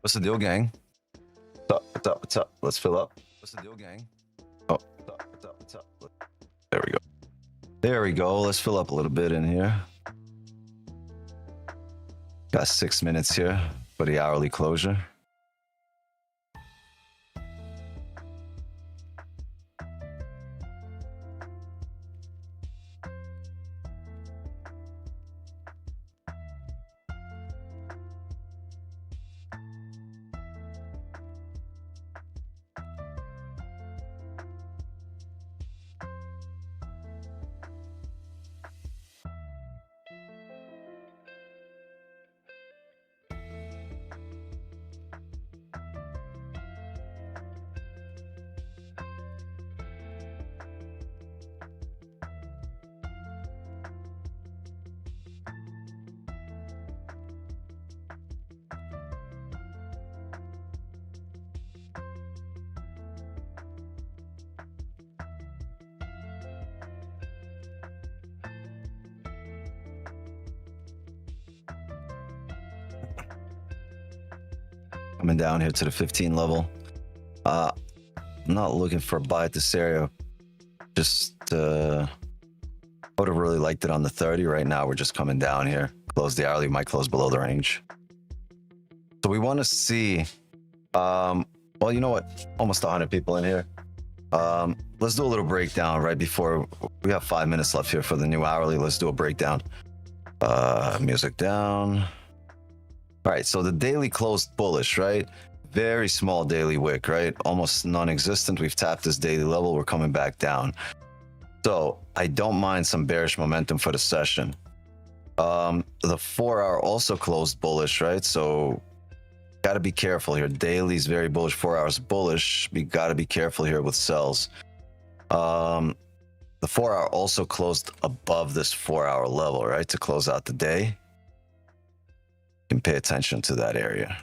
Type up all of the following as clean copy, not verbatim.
What's the deal, gang? What's up? What's up? What's up? Let's fill up. What's the deal, gang? Oh, what's up? What's up? What's up? There we go. There we go. Let's fill up a little bit in here. Got 6 minutes here for the hourly closure. Coming down here to the 15 level. I'm not looking for a buy at this area. Just I would have really liked it on the 30. Right now, we're just coming down here. Close the hourly, might close below the range. So we want to see, well, you know what? Almost 100 people in here. Let's do a little breakdown right before we have 5 minutes left here for the new hourly. Let's do a breakdown. Music down. All right, so the daily closed bullish, right? Very small daily wick, right? Almost non-existent. We've tapped this daily level. We're coming back down. So I don't mind some bearish momentum for the session. The 4 hour also closed bullish, right? So got to be careful here. Daily is very bullish, 4 hours bullish. We got to be careful here with sells. The 4 hour also closed above this 4 hour level, right? To close out the day. You can pay attention to that area.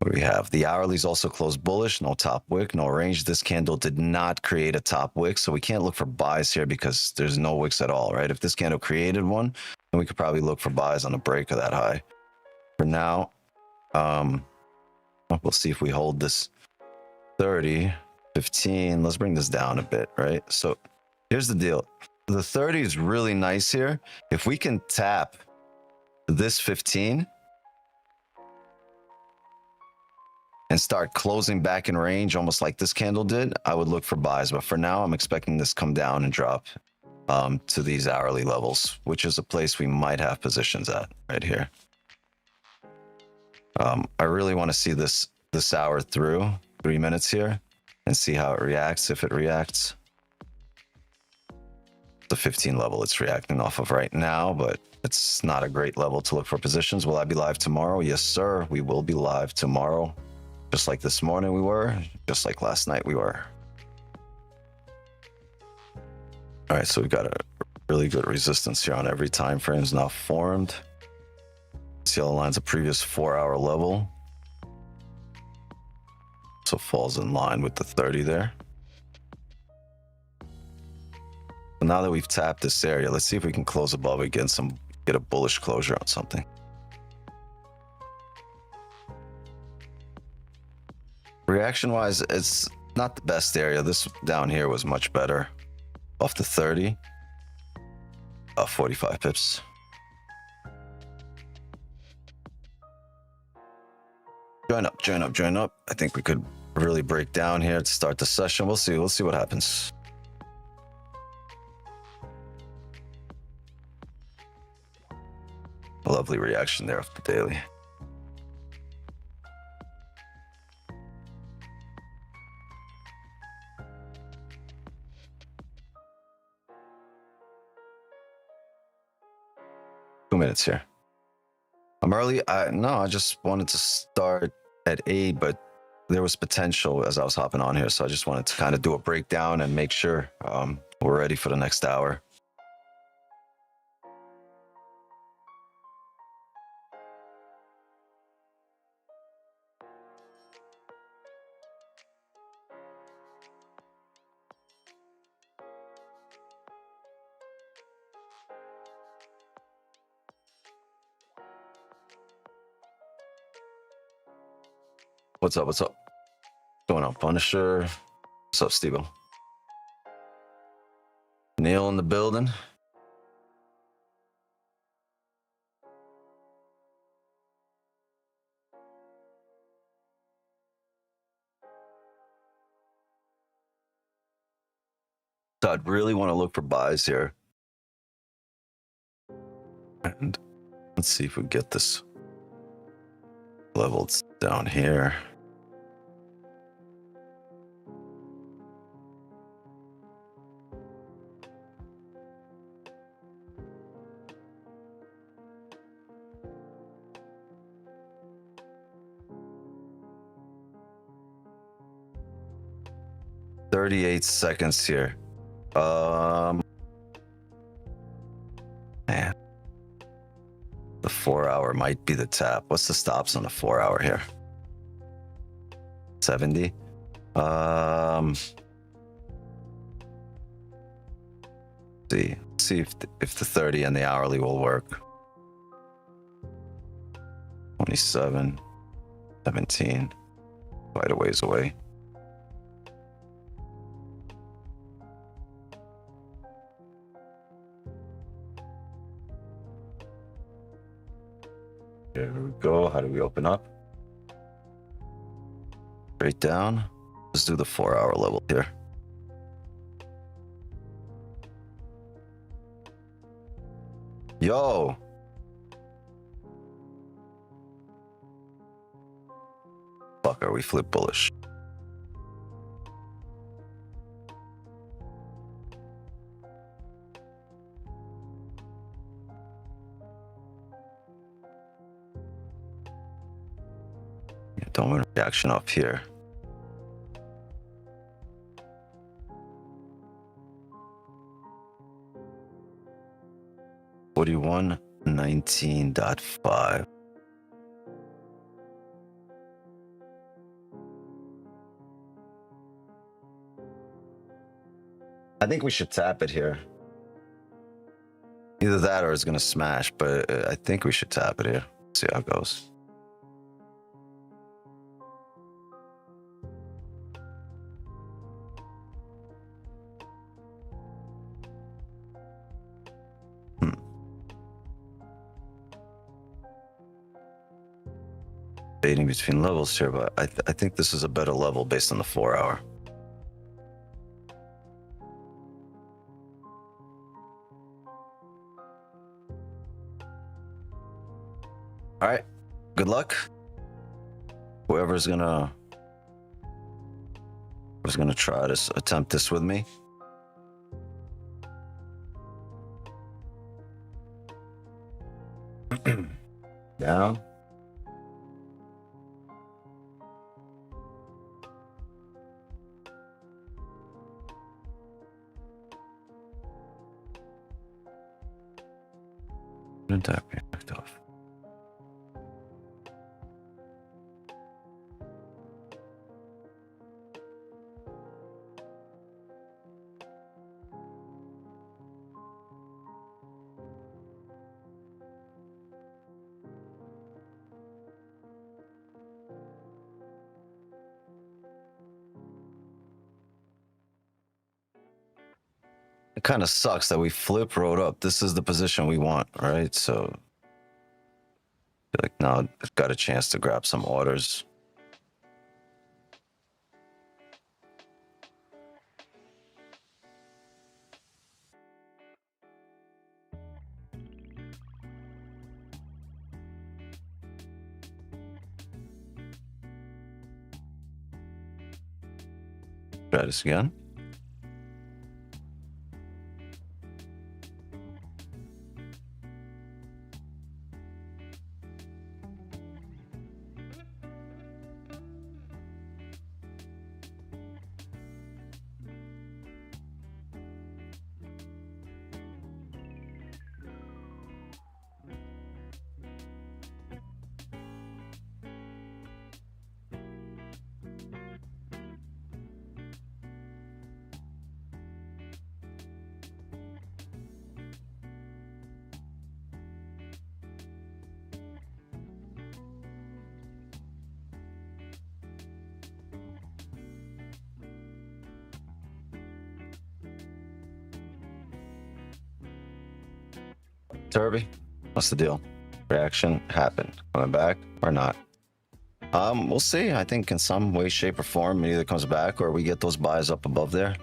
What do we have? The hourly is also closed bullish, no top wick, no range. This candle did not create a top wick, so we can't look for buys here because there's no wicks at all, right? If this candle created one, then we could probably look for buys on a break of that high. For now, we'll see if we hold this 30, 15. Let's bring this down a bit, right? So here's the deal. The 30 is really nice here. If we can tap this 15 and start closing back in range, almost like this candle did, I would look for buys. But for now, I'm expecting this come down and drop to these hourly levels, which is a place we might have positions at right here. I really want to see this hour through 3 minutes here and see how it reacts. If it reacts, the 15 level it's reacting off of right now, but it's not a great level to look for positions. Will I be live tomorrow? Yes, sir. We will be live tomorrow. Just like this morning we were, just like last night we were. All right, so we've got a really good resistance here on every time frame is now formed. See how the line's a previous 4 hour level. So falls in line with the 30 there. So now that we've tapped this area, let's see if we can close above it, get a bullish closure on something. Reaction wise, it's not the best area. This down here was much better. Off the 30, 45 pips. Join up, join up, join up. I think we could really break down here to start the session. We'll see what happens. Lovely reaction there off the daily. Minutes here. I'm early. I just wanted to start at 8, but there was potential as I was hopping on here, so I just wanted to kind of do a breakdown and make sure we're ready for the next hour. What's up? What's up? What's going on, Punisher? What's up, Steve? Neil in the building. So I'd really want to look for buys here. And let's see if we get this leveled down here. "38 seconds here. Man, the 4 hour might be the tap. What's the stops on the 4 hour here? 70. See if the 30 and the hourly will work. 27, 17, quite a ways away. There we go. How do we open up? Straight down. Let's do the 4 hour level here. Yo. Fuck, are we flip bullish? Don't want a reaction up here. $41.19.5. I think we should tap it here. Either that or it's gonna smash, but I think we should tap it here. See how it goes. Debating between levels here, but I think this is a better level based on the 4 hour. All right, good luck. Whoever's gonna try to attempt this with me. Down. And tap backed off. It kind of sucks that we flip rode up. This is the position we want, right? So, like now I've got a chance to grab some orders. Try this again. Turby, what's the deal? Reaction happened. Coming back or not? We'll see. I think in some way, shape, or form, it either comes back or we get those buys up above there.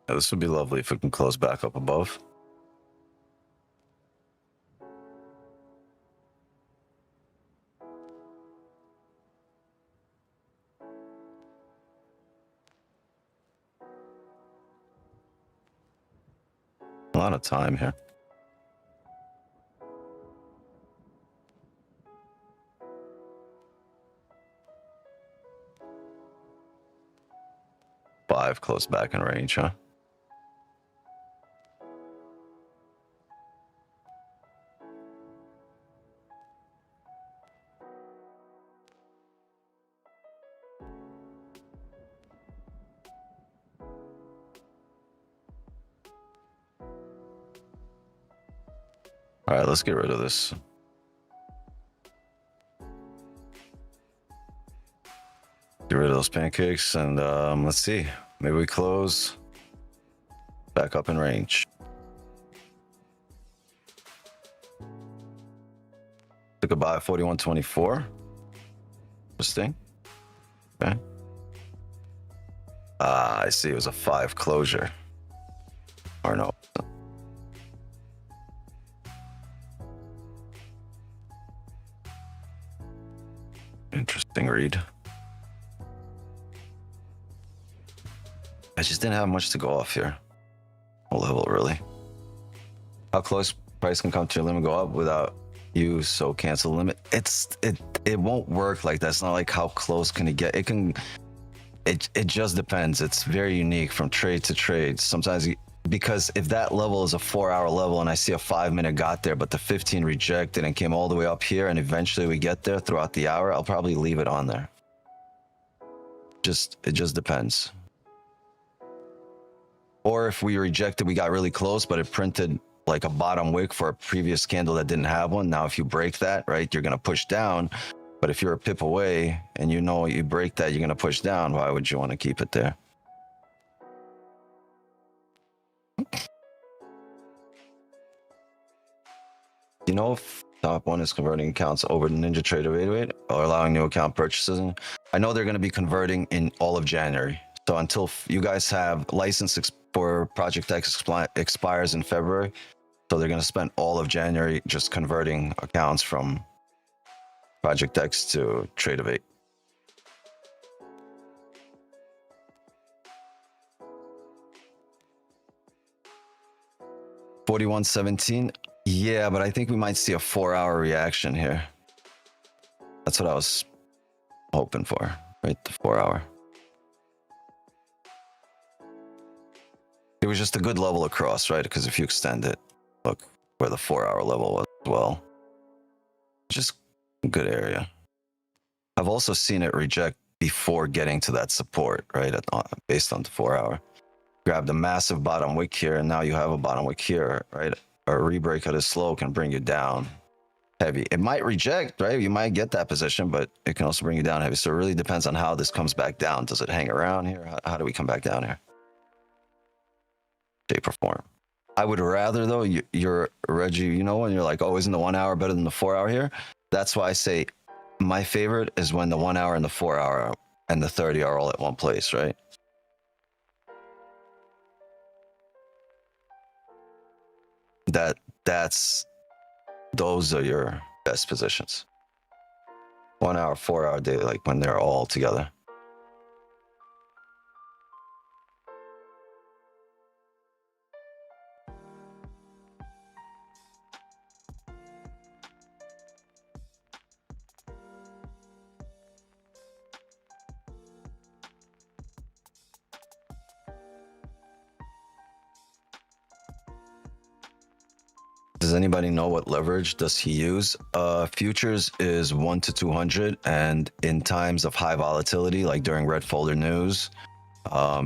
Yeah, this would be lovely if we can close back up above. A lot of time here. Five close back in range, huh? All right, let's get rid of this. Get rid of those pancakes and let's see. Maybe we close back up in range. Took a buy at 41.24. Interesting. Okay. I see. It was a 5 closure. Or no. Interesting read. I just didn't have much to go off here. No level, really. How close price can come to your limit go up without you so cancel the limit? It won't work like that. It's not like how close can it get. It just depends. It's very unique from trade to trade. Sometimes because if that level is a 4-hour level and I see a 5-minute got there, but the 15 rejected and came all the way up here, and eventually we get there throughout the hour, I'll probably leave it on there. It just depends. Or if we rejected, we got really close, but it printed like a bottom wick for a previous candle that didn't have one. Now, if you break that, right, you're going to push down. But if you're a pip away and you know you break that, you're going to push down. Why would you want to keep it there? You know if top one is converting accounts over to NinjaTrader 808 or allowing new account purchases? I know they're going to be converting in all of January. So until you guys have license for Project X expires in February, so they're going to spend all of January just converting accounts from Project X to Trade of 8. $41.17. Yeah, but I think we might see a 4-hour reaction here. That's what I was hoping for, right? The 4-hour. It was just a good level across, right? Because if you extend it, look where the 4-hour level was as well. Just a good area. I've also seen it reject before getting to that support, right? Based on the 4-hour. Grabbed a massive bottom wick here, and now you have a bottom wick here, right? A rebreak at a slow can bring you down heavy. It might reject, right? You might get that position, but it can also bring you down heavy. So it really depends on how this comes back down. Does it hang around here? How do we come back down here? Shape or form. I would rather, though, you're Reggie, you know, when you're like, oh, isn't the 1-hour better than the 4-hour here? That's why I say my favorite is when the 1-hour and the 4-hour and the 30 are all at one place, right? Those are your best positions. 1-hour, 4-hour day, like when they're all together. Does anybody know what leverage does he use? Futures is 1 to 200, and in times of high volatility, like during red folder news,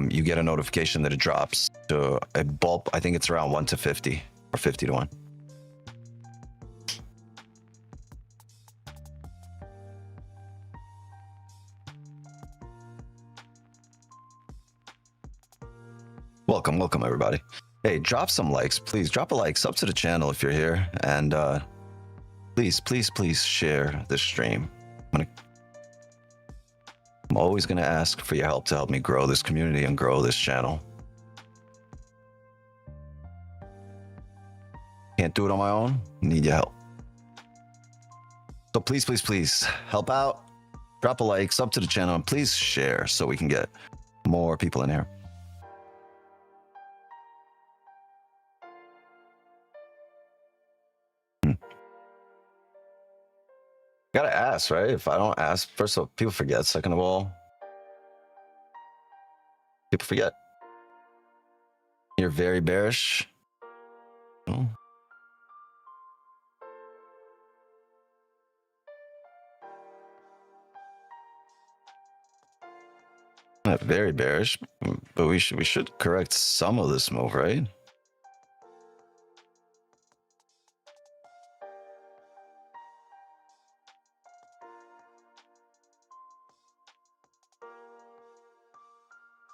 you get a notification that it drops to a bulk. I think it's around 1 to 50 or 50 to 1. Welcome, welcome everybody. Hey, drop some likes, please. Drop a like, sub to the channel if you're here, and please, please, please share this stream. I'm always gonna ask for your help to help me grow this community and grow this channel. Can't do it on my own, need your help. So please, please, please help out. Drop a like, sub to the channel, and please share so we can get more people in here. Gotta ask, right? If I don't ask, first of all, people forget. Second of all, people forget. You're very bearish. Oh. Not very bearish, but we should correct some of this move, right?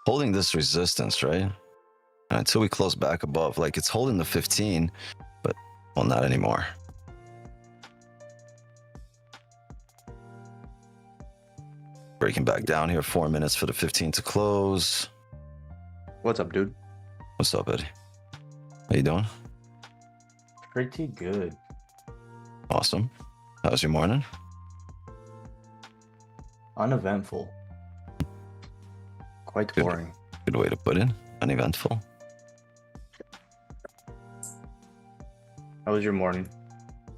Holding this resistance, right? Until we close back above, like it's holding the 15, but well, not anymore. Breaking back down here, 4 minutes for the 15 to close. What's up, dude? What's up, Eddie? How you doing? Pretty good. Awesome. How's your morning? Uneventful. Quite Good. boring. Good way to put it. Uneventful. How was your morning?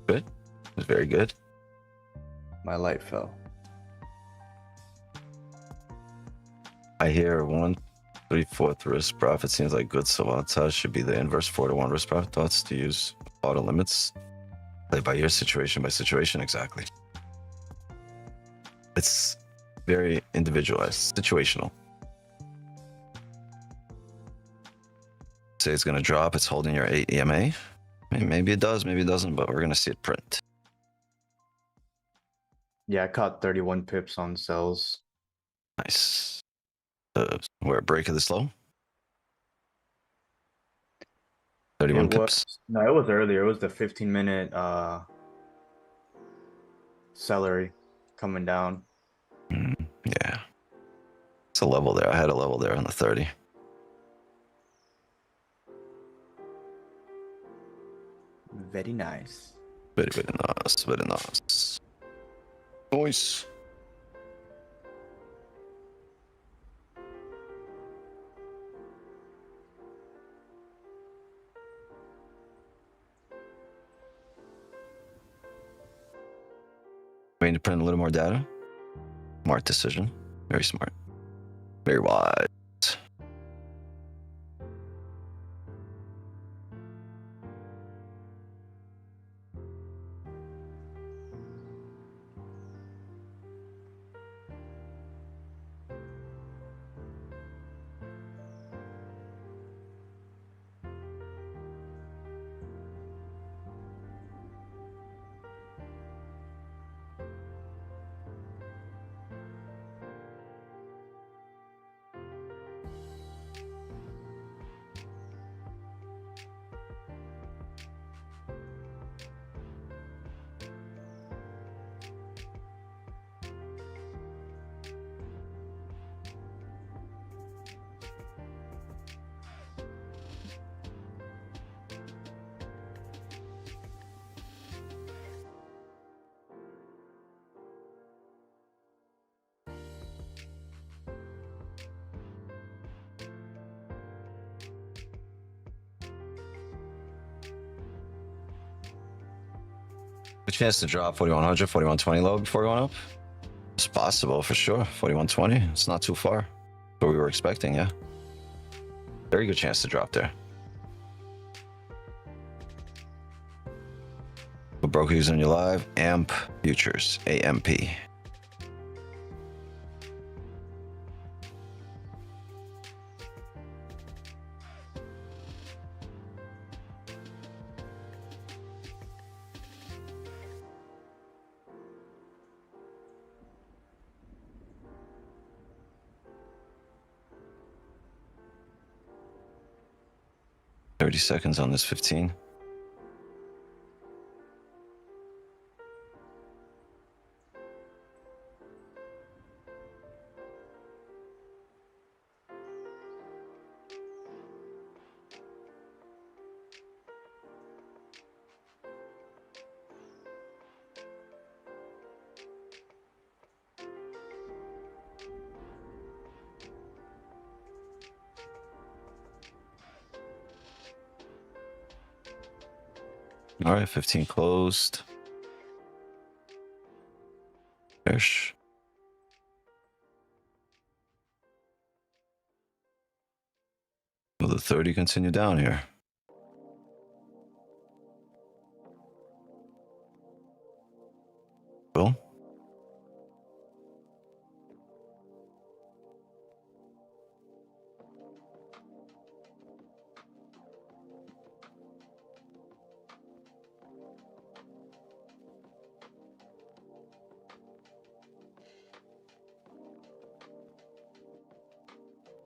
Good. It was very good. My light fell. I hear 1/3/4 risk profit seems like good sabotage should be the inverse 4 to 1 risk profit. Thoughts to use auto limits. Play by your situation by situation. Exactly. It's very individualized, situational. Say it's going to drop. It's holding your 8 EMA. I mean, maybe it does, maybe it doesn't, but we're going to see it print. Yeah, I caught 31 pips on sells. Nice. Where break of the slow? 31 pips. No, it was earlier. It was the 15-minute celery coming down. Yeah. It's a level there. I had a level there on the 30. Very nice. Very, very nice. Very nice. Nice. Waiting to print a little more data. Smart decision. Very smart. Very wise. A chance to drop 4100, 4120 low before going up? It's possible for sure. 4120, it's not too far. What we were expecting, yeah. Very good chance to drop there. What broker using your live? AMP Futures, AMP. $30 seconds on this 15. All right, 15 closed. Ish. Will the 30 continue down here? Well,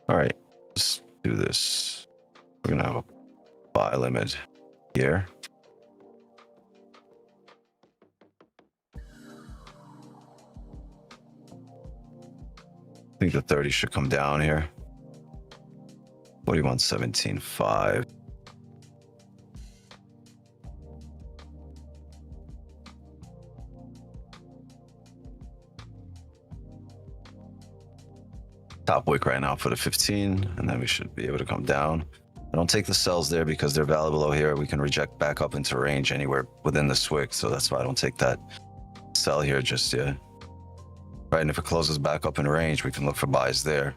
all right, let's do this. We're gonna have a buy limit here. I think the 30 should come down here. 41.17.5. Top wick right now for the 15, and then we should be able to come down. I don't take the sells there because they're valid below here. We can reject back up into range anywhere within this wick, so that's why I don't take that sell here just yet. Right, and if it closes back up in range, we can look for buys there.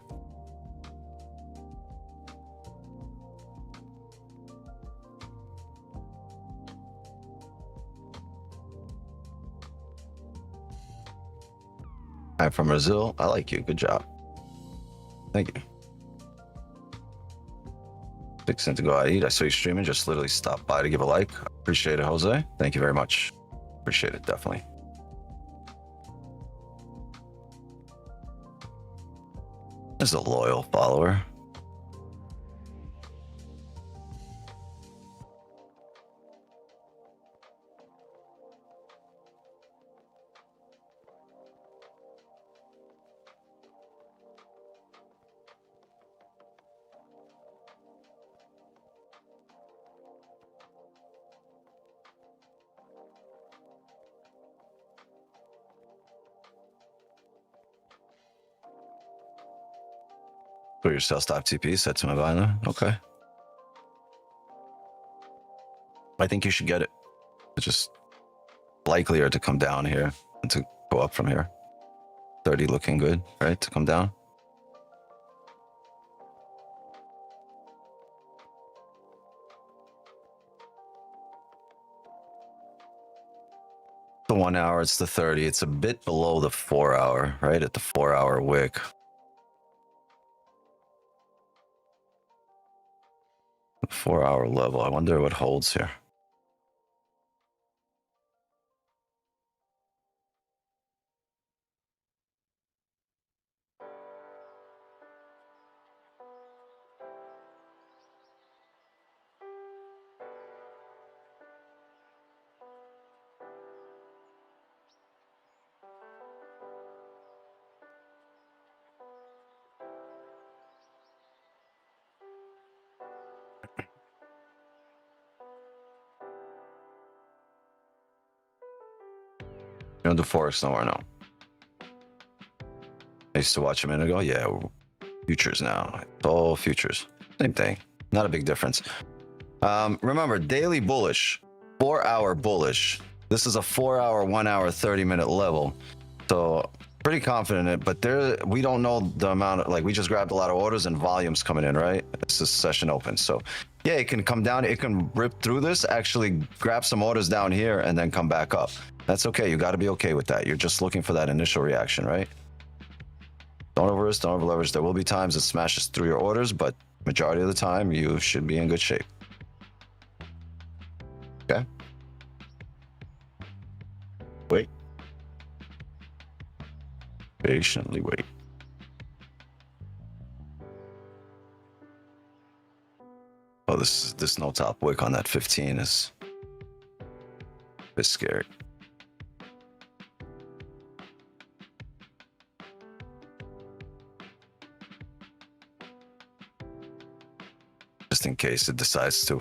I'm from Brazil. I like you. Good job. Thank you. 6 cents to go out eat. I saw you streaming. Just literally stop by to give a like. Appreciate it, Jose. Thank you very much. Appreciate it, definitely. This is a loyal follower. Put your sell stop TP set to my buy. Okay. I think you should get it. It's just likelier to come down here than to go up from here. 30 looking good, right? To come down. The 1 hour, it's the 30. It's a bit below the 4 hour, right? At the 4 hour wick. The 4 hour level. I wonder what holds here. You don't do Forex nowhere, no. I used to watch a minute ago. Yeah, futures now. It's all futures. Same thing. Not a big difference. Remember, daily bullish, 4 hour bullish. This is a 4 hour, 1 hour, 30-minute level. So pretty confident in it, but there we don't know the amount of, like, we just grabbed a lot of orders and volumes coming in, right? This is session open. So Yeah, it can come down. It can rip through this, actually grab some orders down here, and then come back up. That's okay. You got to be okay with that. You're just looking for that initial reaction, right? Don't over risk, don't over leverage. There will be times it smashes through your orders, but majority of the time, you should be in good shape. Okay. Wait. Patiently wait. Oh, this no top wick on that 15 is a bit scary. Just in case it decides to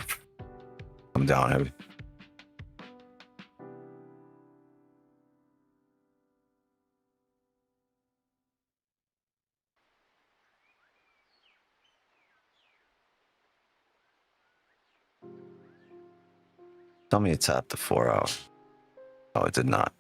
come down heavy. Tell me it tapped the 4 hour. Oh, it did not.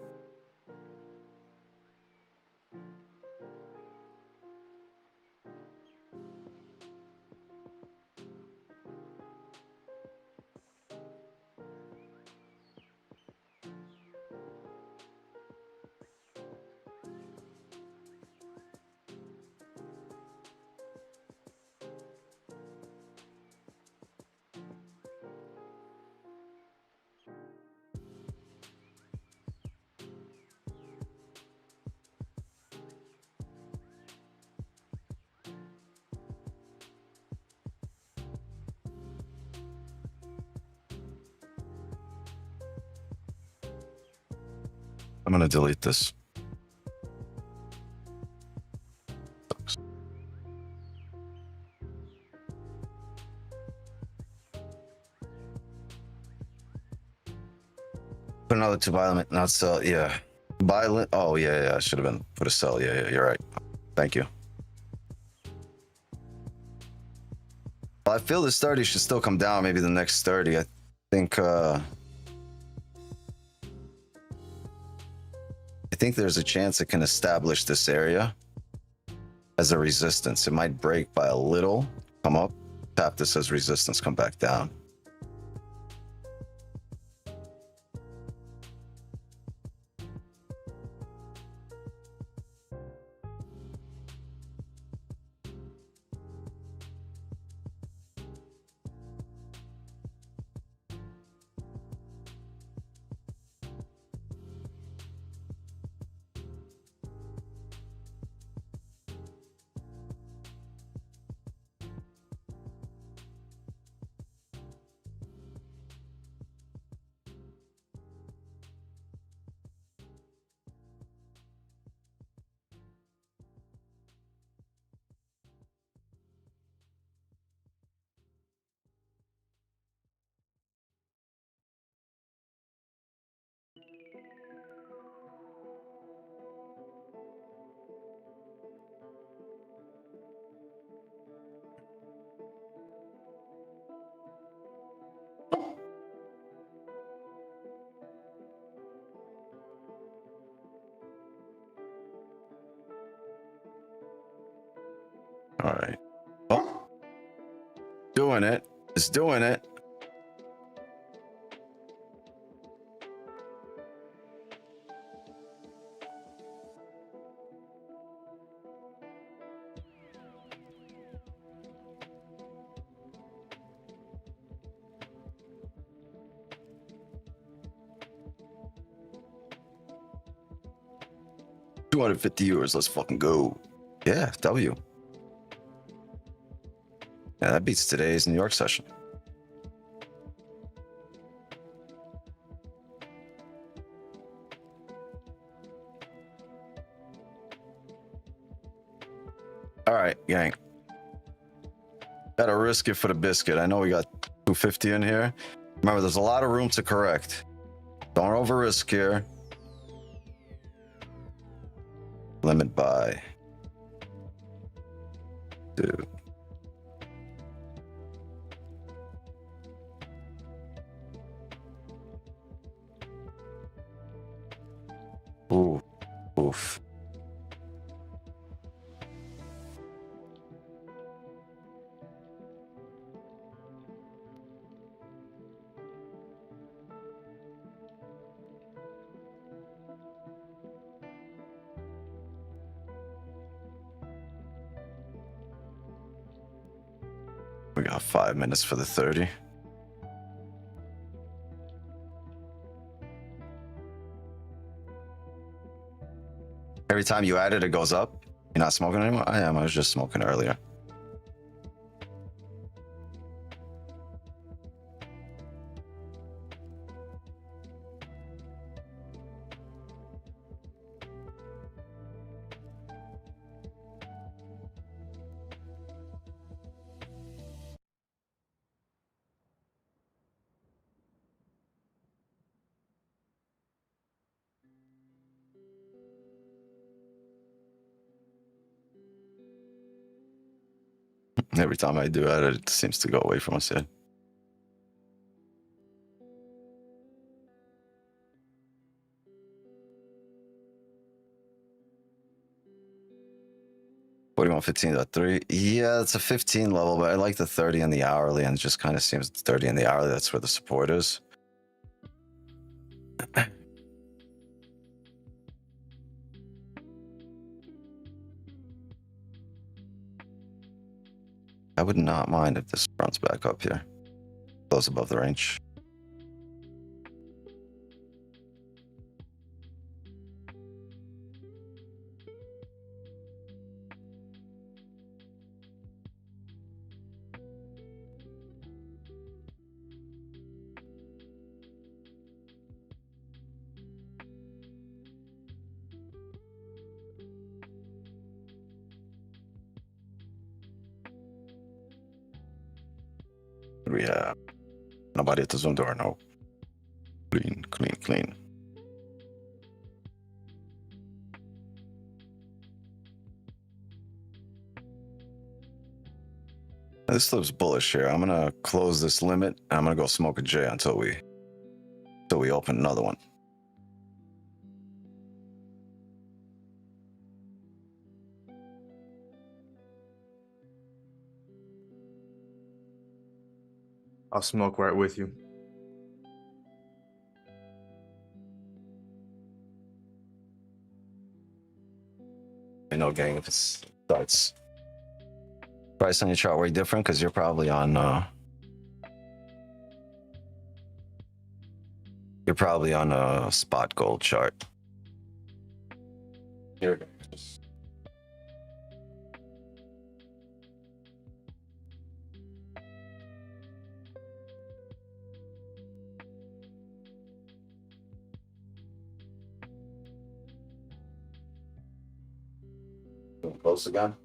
I'm gonna delete this. Put another 2 buy limit, not sell. Yeah. Buy limit. Oh, yeah. I should have been put a sell. Yeah, you're right. Thank you. Well, I feel this 30 should still come down. Maybe the next 30. I think there's a chance it can establish this area as a resistance. It might break by a little, come up, tap this as resistance, come back down. All right. Oh, doing it. It's doing it. €250. Let's fucking go. Yeah, W. Yeah, that beats today's New York session. All right, gang. Gotta risk it for the biscuit. I know we got 250 in here. Remember, there's a lot of room to correct. Don't over risk here. Limit buy. 2. Ooh. Oof. We got 5 minutes for the 30. Every time you add it, it goes up. You're not smoking anymore? I am. I was just smoking earlier. Every time I do that, it seems to go away from us head. $41.15.3. Yeah, it's a 15 level, but I like the 30 and the hourly, and it just kind of seems 30 and the hourly, that's where the support is. I would not mind if this runs back up here, close above the range. We have nobody at the Zoom door. No. Clean, clean, clean. This looks bullish here. I'm gonna close this limit. And I'm gonna go smoke a J until we open another one. I'll smoke right with you. I know, gang, if it starts price on your chart way different, because you're probably on a spot gold chart. Here it goes. Close again.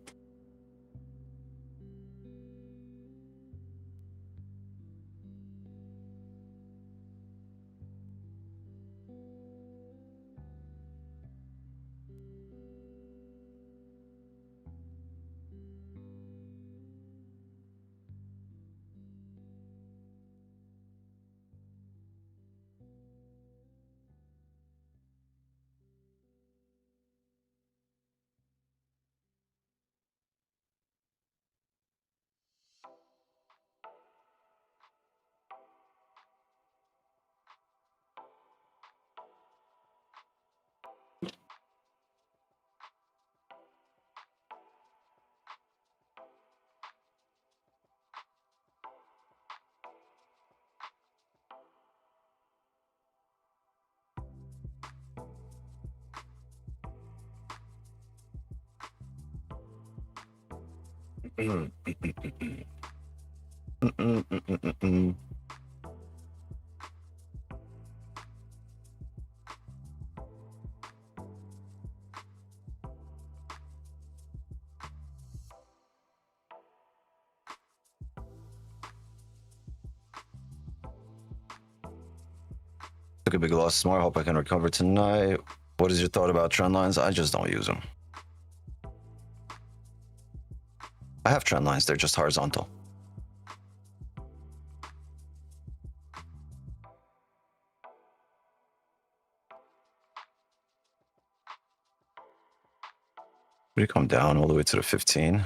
Took a big loss tomorrow. Hope I can recover tonight. What is your thought about trend lines? I just don't use them. I have trend lines. They're just horizontal. We come down all the way to the 15.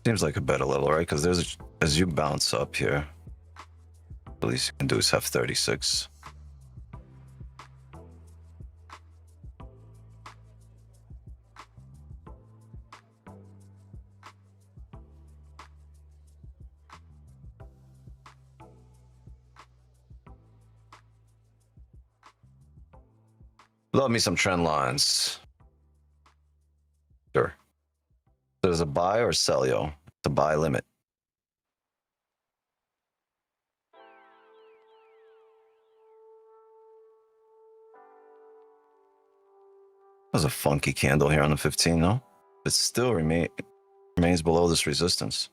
Seems like a better level, right? Because there's as you bounce up here, at least you can do is have 36. Love me some trend lines. Sure. So there's a buy or sell, yo. It's a buy limit. There's a funky candle here on the 15, though. It still remains below this resistance.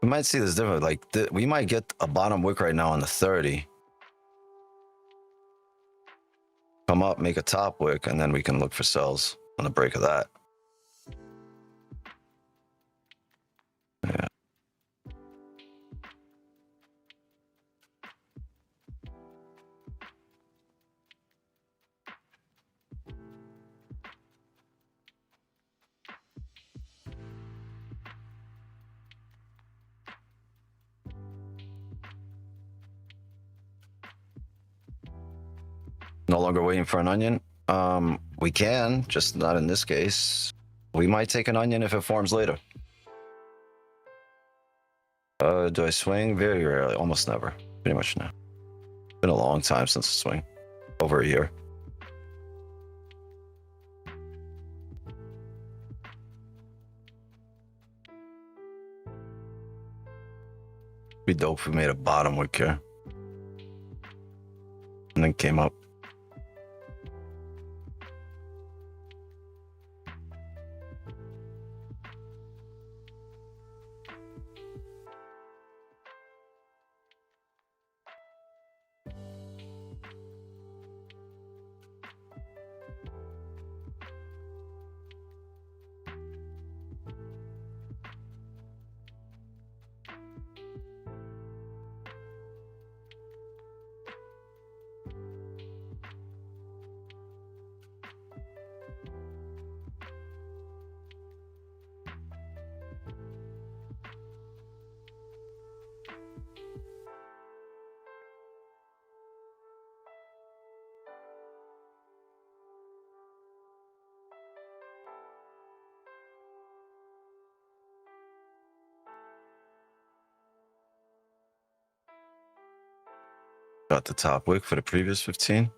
We might see this different. Like we might get a bottom wick right now on the 30. Come up, make a top wick, and then we can look for sells on the break of that. Yeah. No longer waiting for an onion. We can, just not in this case. We might take an onion if it forms later. Do I swing? Very rarely, almost never. Pretty much no. Been a long time since I swing. Over a year. Be dope if we made a bottom wick here. And then came up. Got the top wick for the previous 15.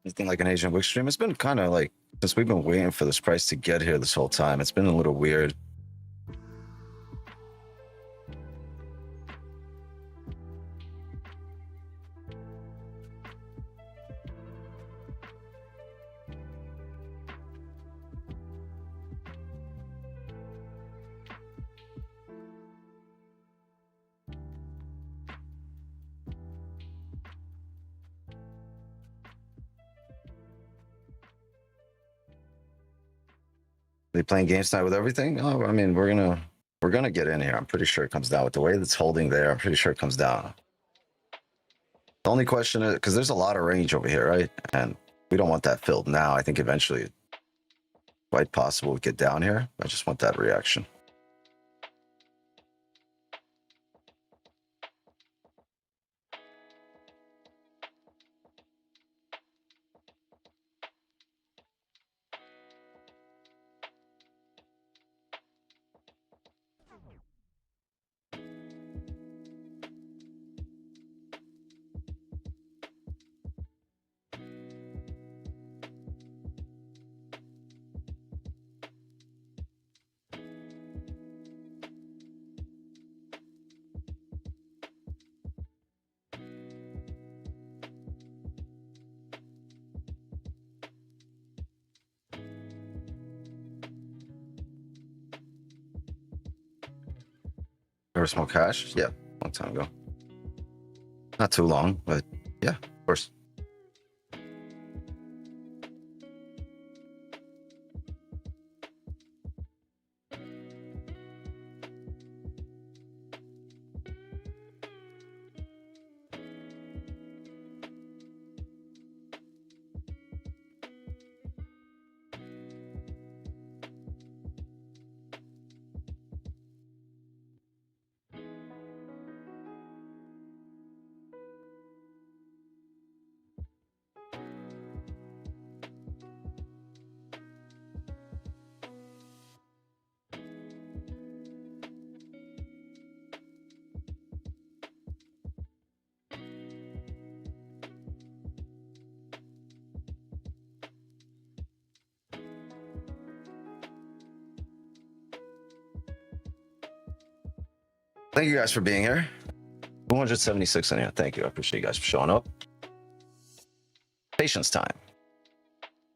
Anything like an Asian wick stream? It's been kind of like, since we've been waiting for this price to get here this whole time, it's been a little weird. They playing games tonight with everything? Oh, I mean, we're gonna get in here. I'm pretty sure it comes down with the way that's holding there. I'm pretty sure it comes down. The only question is because there's a lot of range over here, right? And we don't want that filled now. I think eventually it's quite possible we get down here. I just want that reaction. – Ever smoke hash? Yeah, long time ago. Not too long, but yeah, of course. Thank you guys for being here. 276 in here. Thank you. I appreciate you guys for showing up. Patience time.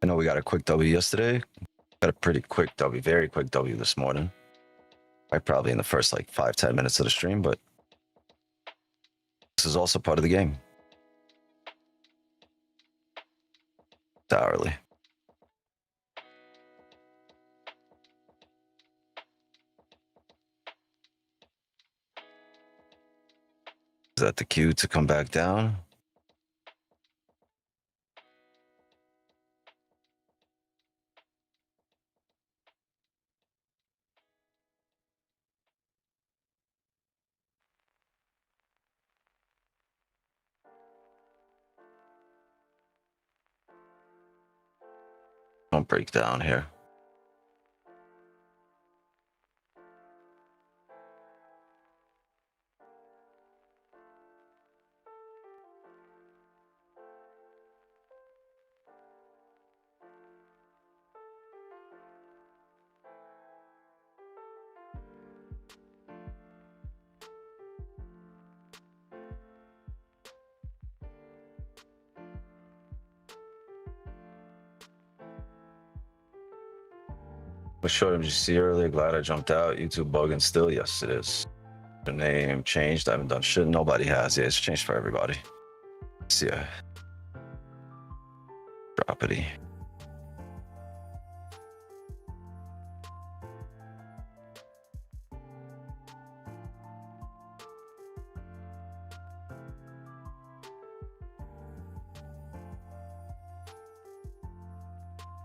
I know we got a quick W yesterday. Got a pretty quick W, very quick W this morning. Probably in the first like 5-10 minutes of the stream, but this is also part of the game. It's hourly. Is that the cue to come back down? Don't break down here. What show did you see earlier? Glad I jumped out. YouTube bugging still? Yes, it is. The name changed. I haven't done shit. Nobody has. Yeah, it's changed for everybody. See ya. Droppity.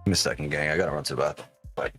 Give me a second, gang. I gotta run to the bathroom. Bye.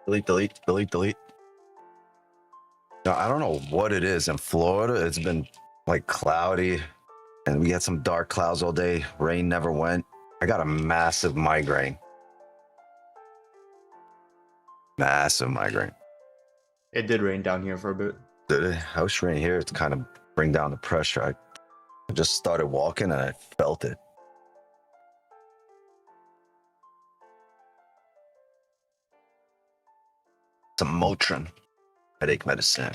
Delete. Now, I don't know what it is in Florida. It's been like cloudy and we had some dark clouds all day. Rain never went. I got a massive migraine. Massive migraine. It did rain down here for a bit. Did it? I was rain here to kind of bring down the pressure. I just started walking and I felt it. Some Motrin. headache medicine.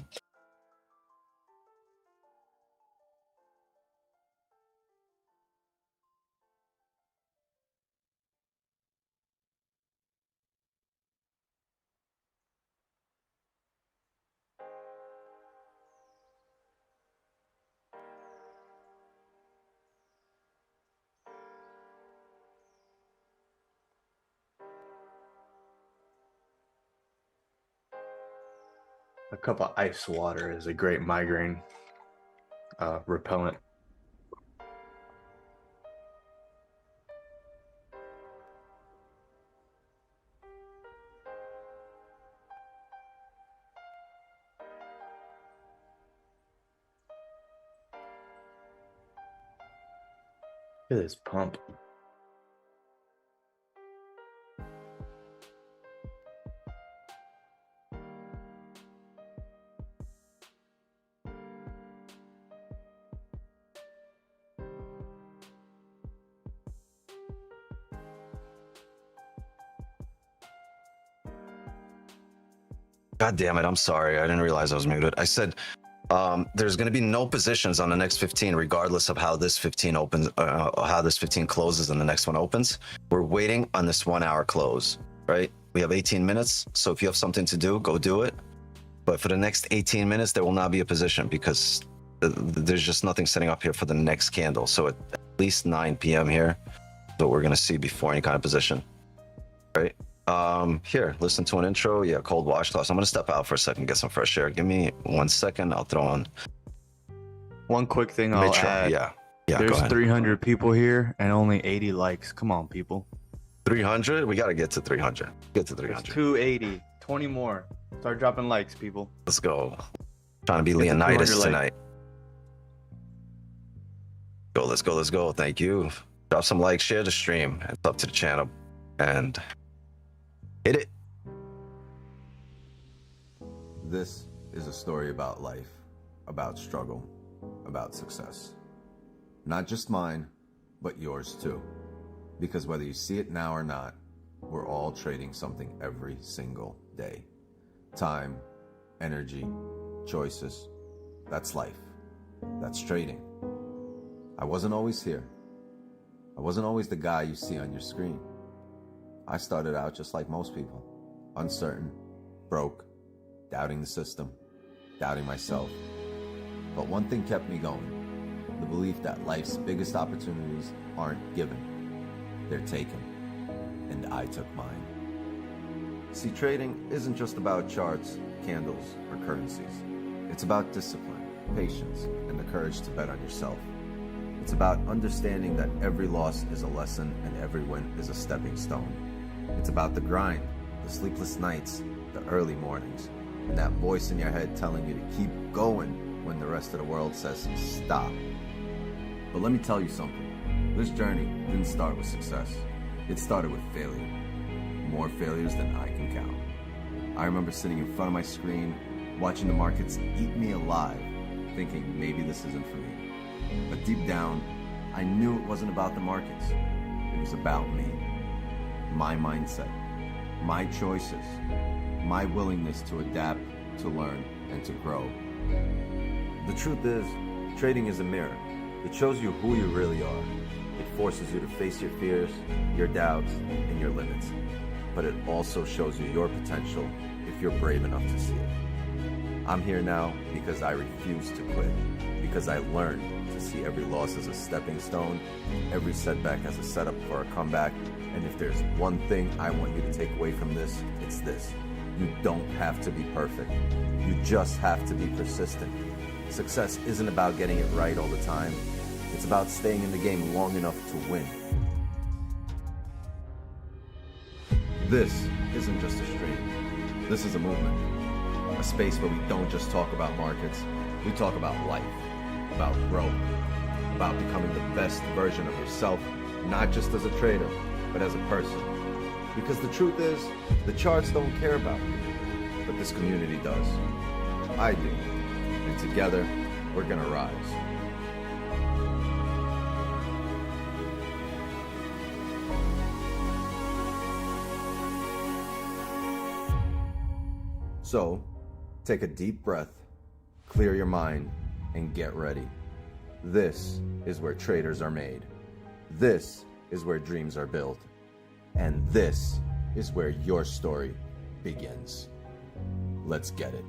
A cup of ice water is a great migraine repellent. Look at this pump. God damn it, I'm sorry. I didn't realize I was muted. I said there's going to be no positions on the next 15 regardless of how this 15 opens, how this 15 closes and the next one opens. We're waiting on this 1 hour close, right? We have 18 minutes, so if you have something to do, go do it. But for the next 18 minutes, there will not be a position because there's just nothing setting up here for the next candle. So at least 9 p.m. here, so we're going to see before any kind of position, right? Here, listen to an intro. Yeah, cold washcloths. I'm gonna step out for a second, get some fresh air. Give me 1 second. I'll throw on. One quick thing I'll add. Yeah, go There's ahead. 300 people here and only 80 likes. Come on, people. 300. We gotta get to 300. Get to It's 300. 280. 20 more. Start dropping likes, people. Let's go. Trying to be Get to 200 Leonidas likes. tonight. Go. Let's go. Let's go. Thank you. Drop some likes. Share the stream. It's up to the channel and hit it. This is a story about life, about struggle, about success. Not just mine, but yours too. Because whether you see it now or not, we're all trading something every single day. Time, energy, choices. That's life. That's trading. I wasn't always here. I wasn't always the guy you see on your screen. I started out just like most people, uncertain, broke, doubting the system, doubting myself. But one thing kept me going, the belief that life's biggest opportunities aren't given, they're taken. And I took mine. See, trading isn't just about charts, candles, or currencies. It's about discipline, patience, and the courage to bet on yourself. It's about understanding that every loss is a lesson and every win is a stepping stone. It's about the grind, the sleepless nights, the early mornings, and that voice in your head telling you to keep going when the rest of the world says stop. But let me tell you something. This journey didn't start with success. It started with failure. More failures than I can count. I remember sitting in front of my screen, watching the markets eat me alive, thinking maybe this isn't for me. But deep down, I knew it wasn't about the markets. It was about me. My mindset, my choices, my willingness to adapt, to learn, and to grow. The truth is, trading is a mirror. It shows you who you really are. It forces you to face your fears, your doubts, and your limits. But it also shows you your potential if you're brave enough to see it. I'm here now because I refuse to quit, because I learned to see every loss as a stepping stone, every setback as a setup for a comeback. And if there's one thing I want you to take away from this, it's this. You don't have to be perfect. You just have to be persistent. Success isn't about getting it right all the time. It's about staying in the game long enough to win. This isn't just a stream. This is a movement. A space where we don't just talk about markets. We talk about life, about growth, about becoming the best version of yourself, not just as a trader, but as a person. Because the truth is, the charts don't care about you, but this community does. I do. And together, we're gonna rise. So, Take a deep breath, clear your mind, and get ready. This is where traders are made. This is where dreams are built. And this is where your story begins. Let's get it.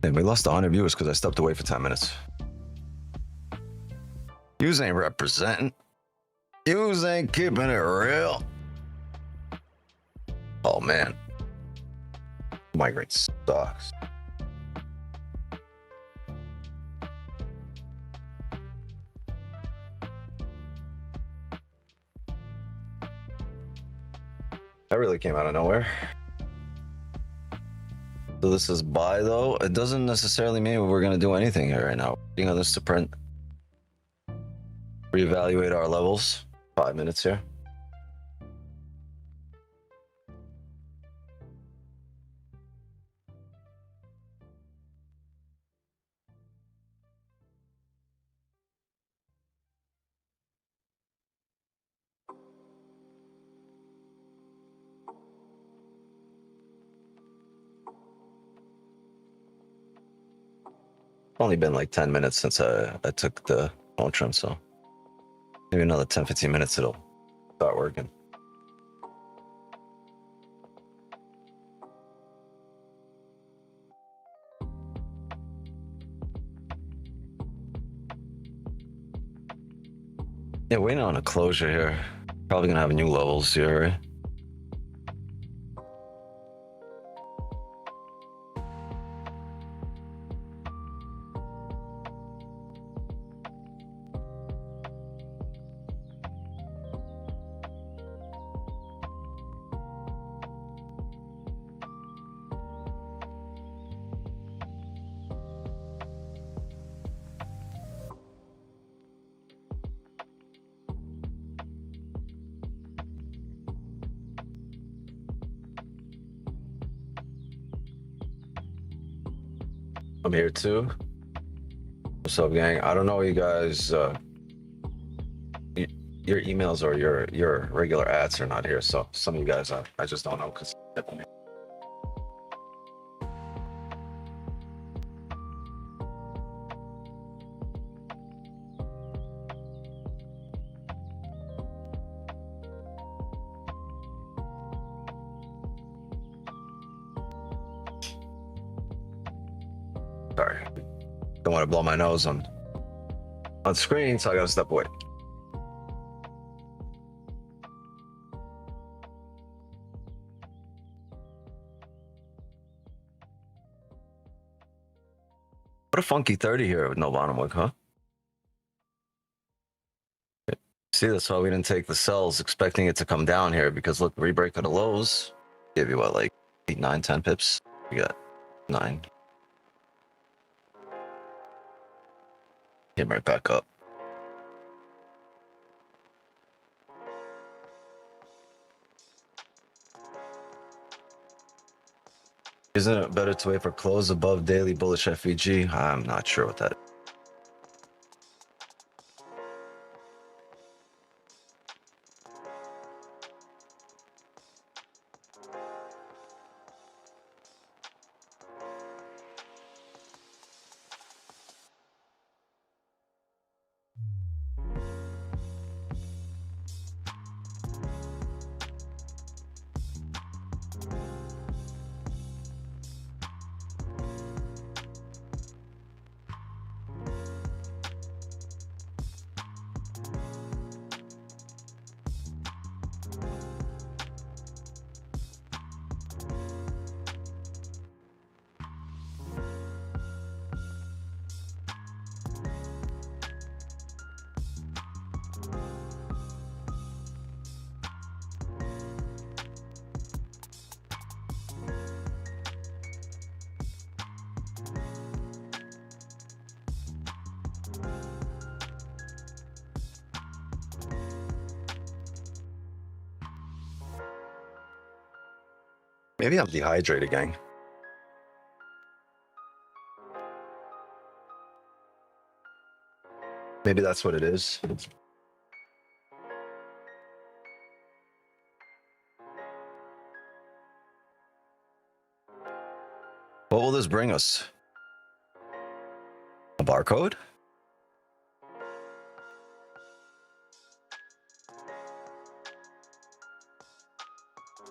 And we lost 100 viewers because I stepped away for 10 minutes. Yous ain't representing. Yous ain't keeping it real. Oh man. Migraine sucks. That really came out of nowhere. So this is buy though. It doesn't necessarily mean we're gonna do anything here right now. Waiting on this to print. Reevaluate our levels. 5 minutes here. Only been like 10 minutes since I took the phone trim, so maybe another 10-15 minutes it'll start working. Yeah, waiting on a closure here. Probably gonna have new levels here, right? I'm here too. What's up, gang? I don't know you guys. Your emails or your regular ads are not here, so some of you guys I just don't know because. Sorry, don't want to blow my nose on screen, so I gotta step away. What a funky 30 here with no bottom wick, huh? See, that's why we didn't take the sells, expecting it to come down here, because look, rebreak of the lows give you what, like 8, 9, 10 pips? We got 9. Came right back up. Isn't it better to wait for close above daily bullish FEG? I'm not sure what that is. Maybe I'm dehydrated, gang. Maybe that's what it is. What will this bring us? A barcode?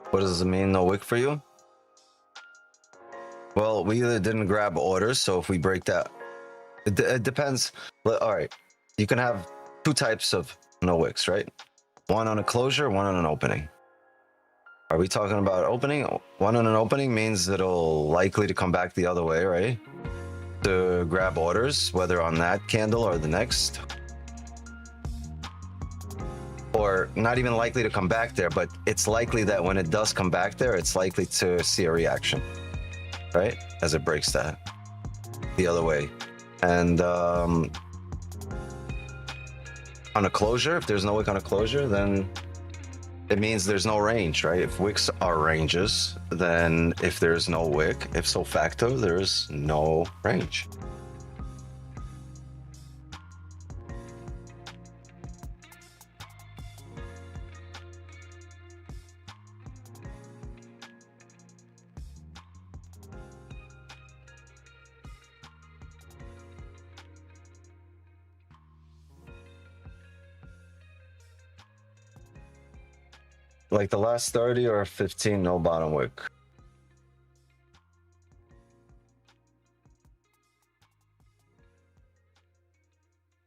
What does it mean, no wick for you? Well, we either didn't grab orders, so if we break that, it depends. All right, you can have two types of no wicks, right? One on a closure, one on an opening. Are we talking about opening? One on an opening means it'll likely to come back the other way, right? To grab orders, whether on that candle or the next. Or not even likely to come back there, but it's likely that when it does come back there, it's likely to see a reaction, right? As it breaks that the other way. And on a closure, if there's no wick on a closure, then it means there's no range, right? If wicks are ranges, then if there's no wick, ipso facto, there's no range. Like the last 30 or 15, no bottom wick.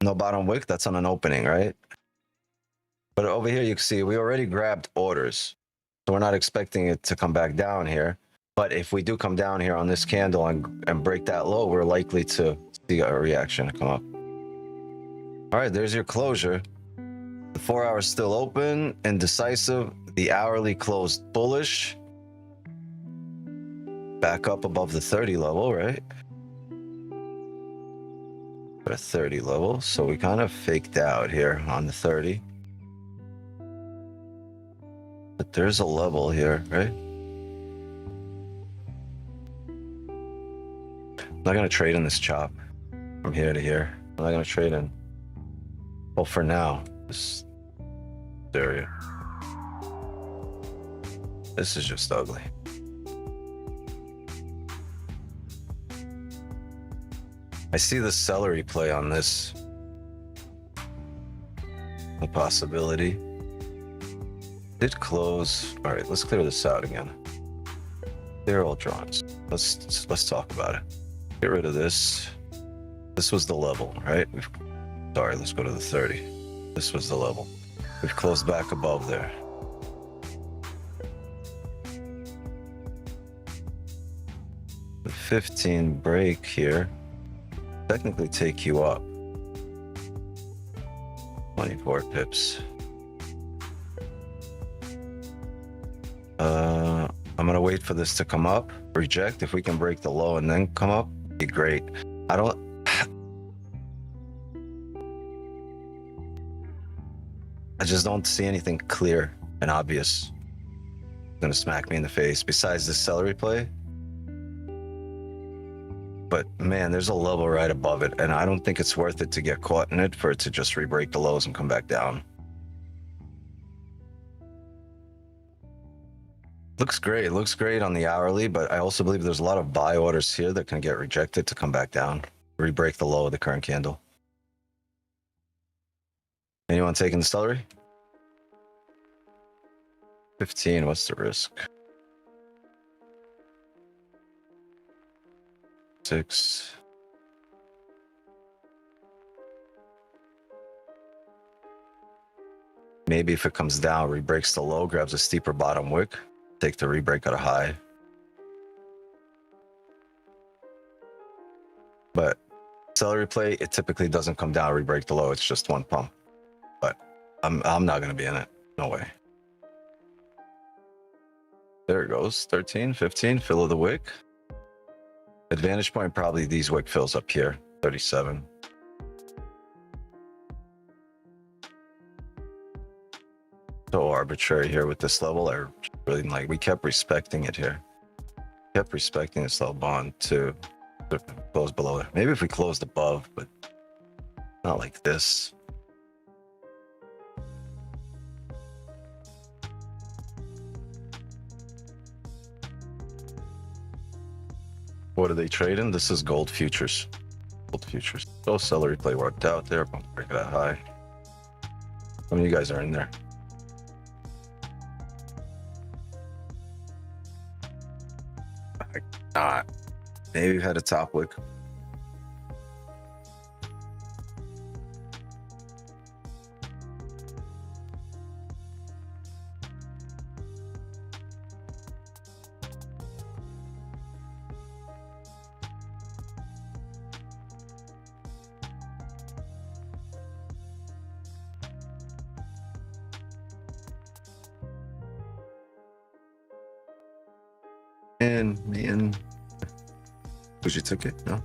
No bottom wick, that's on an opening, right? But over here, you can see we already grabbed orders. So we're not expecting it to come back down here. But if we do come down here on this candle and break that low, we're likely to see a reaction come up. All right, there's your closure. The 4 hour still open, indecisive. The hourly closed bullish. Back up above the 30 level, right? At a 30 level. So we kind of faked out here on the 30. But there's a level here, right? I'm not going to trade in this chop from here to here. I'm not going to trade in. Well, for now, this area. This is just ugly. I see the celery play on this. A possibility. Did close. All right, let's clear this out again. They're all drawings. Let's talk about it. Get rid of this. This was the level, right? Sorry, let's go to the 30. This was the level. We've closed back above there. The 15 break here technically take you up 24 pips. I'm gonna wait for this to come up, reject. If we can break the low and then come up, be great. I just don't see anything clear and obvious. It's gonna smack me in the face besides this celery play. But man, there's a level right above it, and I don't think it's worth it to get caught in it for it to just re-break the lows and come back down. Looks great on the hourly, but I also believe there's a lot of buy orders here that can get rejected to come back down, re-break the low of the current candle. Anyone taking the celery? 15, what's the risk? 6. Maybe if it comes down, re-breaks the low, grabs a steeper bottom wick, take the re-break at a high. But celery play, it typically doesn't come down, re-break the low. It's just one pump. But I'm not going to be in it. No way. There it goes. 13, 15, fill of the wick. Advantage point, probably these wick fills up here. 37. So arbitrary here with this level. I really like, we kept respecting it here. Kept respecting this level bond to close below it. Maybe if we closed above, but not like this. What are they trading? This is gold futures. Gold futures. Oh, celery play worked out there. Break that high. Some of you guys are in there. Not. Maybe we've had a top wick. And man, was you took it? No.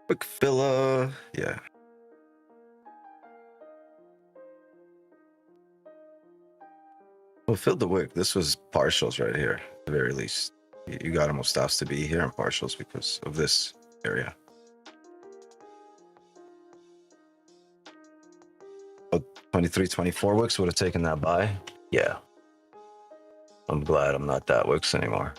Quick filler, yeah. Well, filled the wick. This was partials right here, at the very least. You got almost stops to be here in partials because of this area. Oh, 23, 24 wicks would have taken that buy. Yeah. I'm glad I'm not that wicks anymore.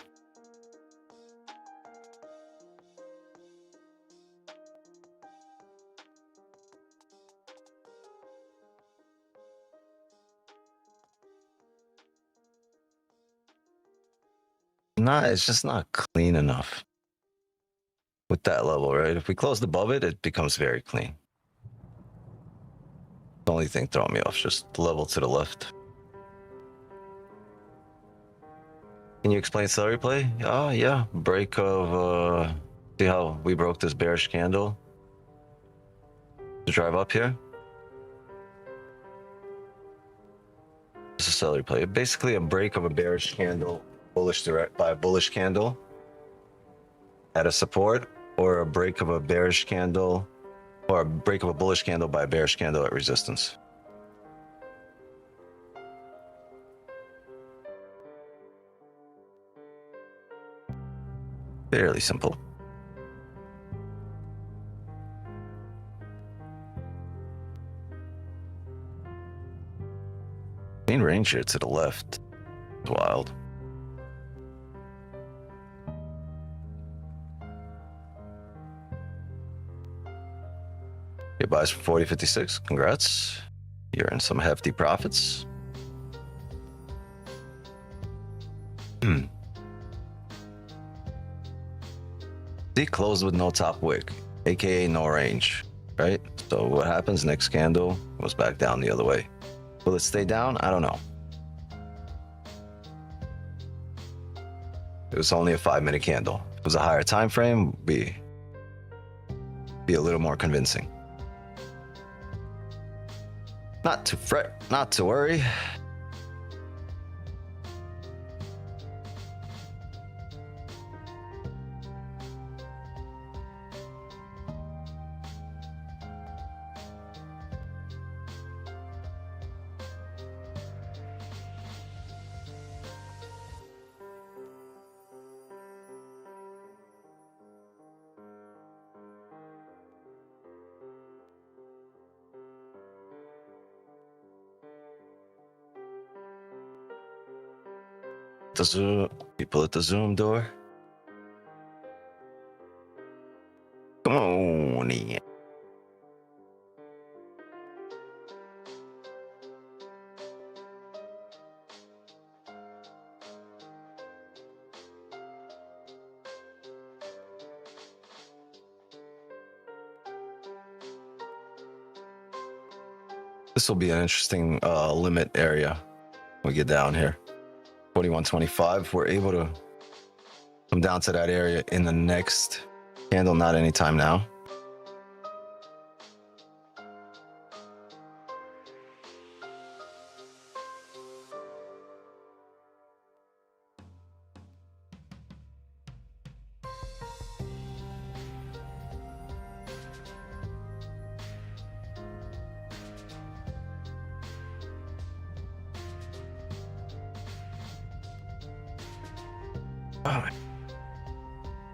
It's just not clean enough with that level, right? If we closed above it, it becomes very clean. The only thing throwing me off is just the level to the left. Can you explain celery play? Oh, yeah. Break of, see how we broke this bearish candle to drive up here? This is celery play. Basically a break of a bearish candle, bullish direct by a bullish candle at a support, or a break of a bearish candle, or a break of a bullish candle by a bearish candle at resistance. Fairly simple. Main range here to the left. It's wild. Your buys for 40.56. Congrats. You're in some hefty profits. See, closed with no top wick, aka no range, right? So what happens? Next candle goes back down the other way. Will it stay down? I don't know. It was only a 5-minute candle. If it was a higher time frame, be a little more convincing. Not to fret, not to worry. The Zoom, people at the Zoom door. Come on in. This will be an interesting limit area when we get down here. 21.25. We're able to come down to that area in the next candle, not anytime now. All right.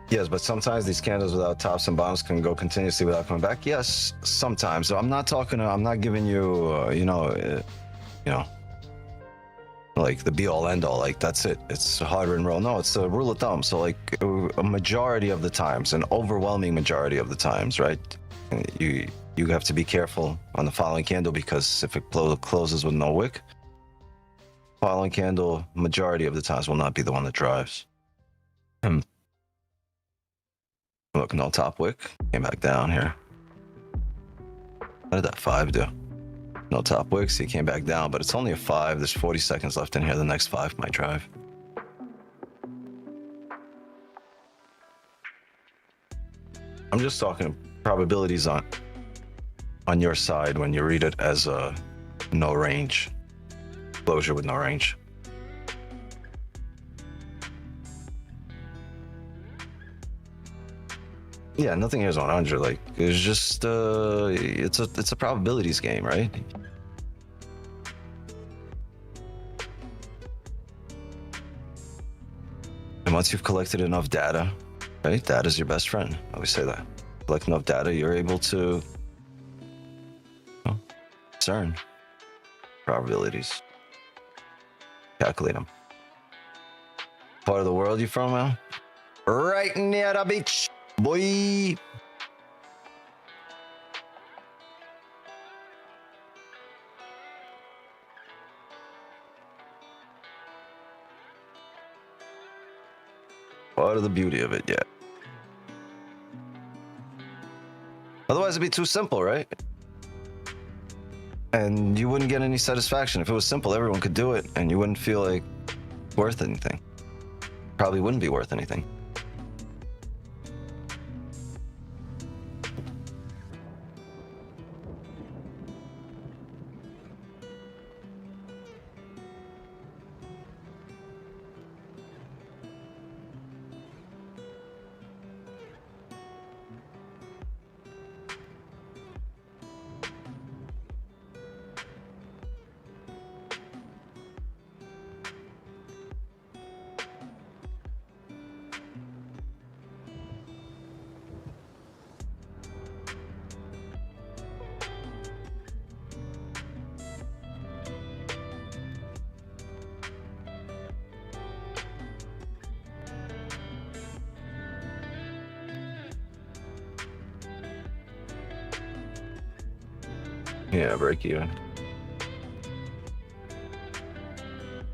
Yes, but sometimes these candles without tops and bottoms can go continuously without coming back. Yes, sometimes. So I'm not talking. I'm not giving you, you know, like the be all end all. Like that's it. It's a hard written rule. No, it's a rule of thumb. So like a majority of the times, an overwhelming majority of the times, right? You have to be careful on the following candle because if it closes with no wick, following candle majority of the times will not be the one that drives. Look, no top wick. Came back down here. What did that 5 do? No top wick, so he came back down, but it's only a 5. There's 40 seconds left in here. The next 5 might drive. I'm just talking probabilities on your side when you read it as a no range. Closure with no range. Yeah, nothing here is 100. Like it's just it's a probabilities game, right? And once you've collected enough data, right? Data's your best friend. I always say that. Collect enough data, you're able to discern probabilities, calculate them. Part of the world you from, man? Right near the beach, boy. Part of the beauty of it, yeah. Otherwise, it'd be too simple, right? And you wouldn't get any satisfaction. If it was simple, everyone could do it, and you wouldn't feel like worth anything. Probably wouldn't be worth anything. Yeah, break even.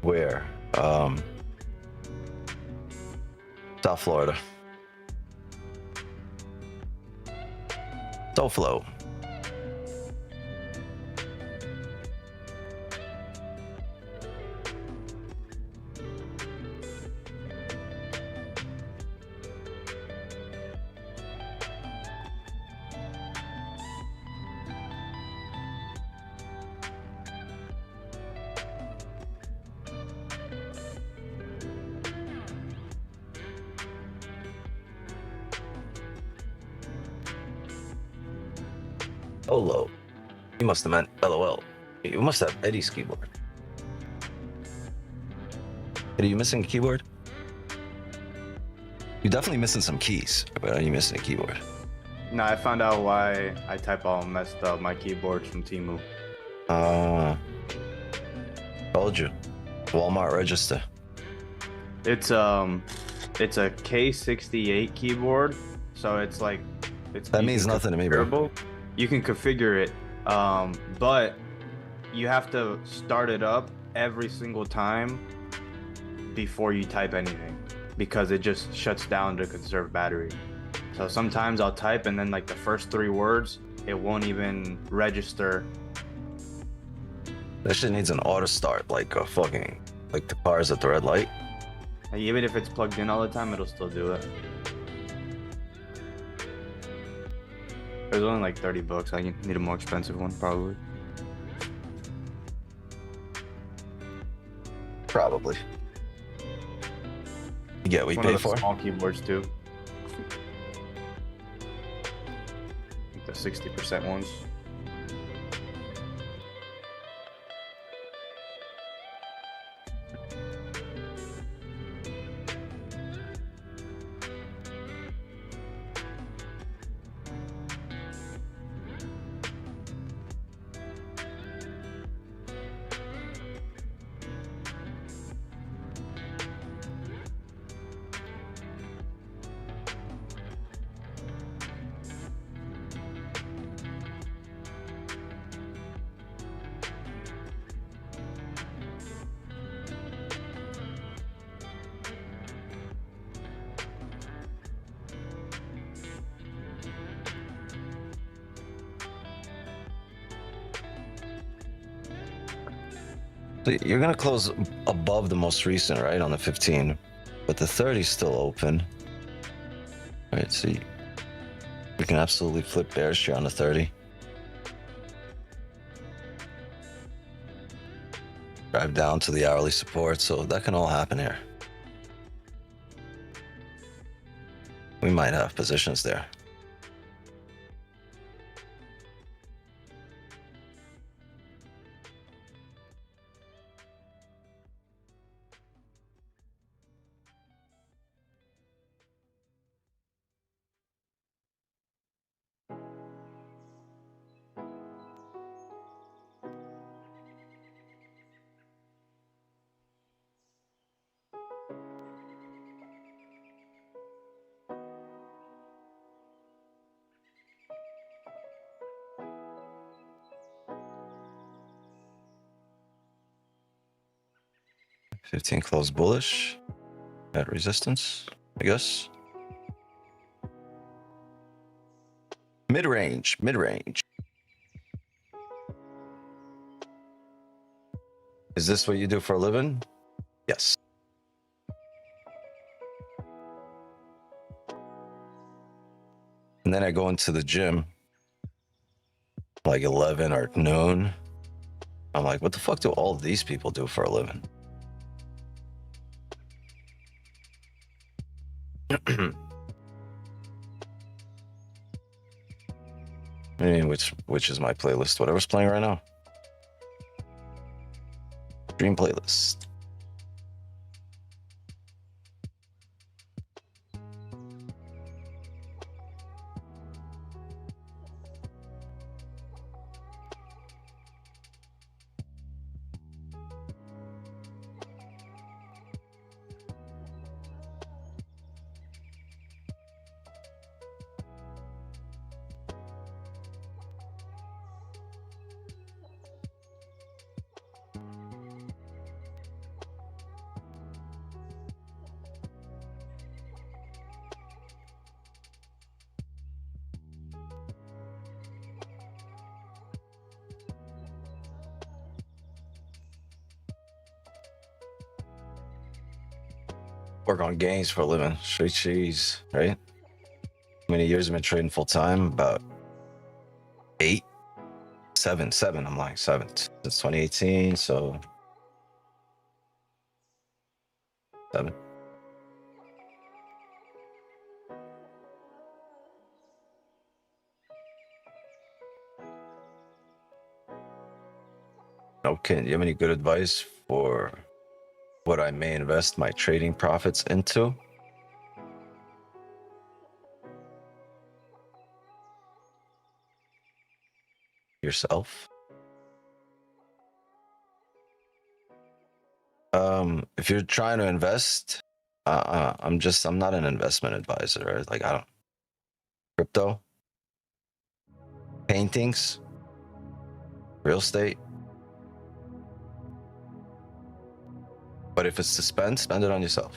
Where? South Florida. SoFlo. Solo. You must have meant LOL. You must have Eddie's keyboard. Eddie, you missing a keyboard? You're definitely missing some keys, but are you missing a keyboard? No, I found out why I type all messed up. My keyboard's from Temu. Told you. Walmart register. It's a K68 keyboard, so it's like That means nothing to me, bro. configurable. You can configure it, but you have to start it up every single time before you type anything because it just shuts down to conserve battery. So sometimes I'll type and then like the first 3 words, it won't even register. That shit needs an auto start, like a fucking, like the cars at the red light. Like, even if it's plugged in all the time, it'll still do it. It was only like $30. I need a more expensive one, probably. Probably. You get what you One of pay the for? small keyboards too. Like the 60% ones. So you're gonna close above the most recent, right, on the 15, but the 30 is still open. All right, so we can absolutely flip bearish here on the 30. Drive down to the hourly support, so that can all happen here. We might have positions there. $15 close bullish at resistance, I guess. Mid-range. Is this what you do for a living? Yes. And then I go into the gym like 11 or noon. I'm like, what the fuck do all these people do for a living? I mean, which is my playlist, whatever's playing right now. Dream playlist. Work on gains for a living. Straight cheese, right? How many years have been trading full time? About 8, 7. I'm like 7 since 2018. So 7. Okay. Do you have any good advice for what I may invest my trading profits into? Yourself? If you're trying to invest, I'm not an investment advisor, right? Like, I don't crypto, paintings, real estate. But if it's to spend it on yourself.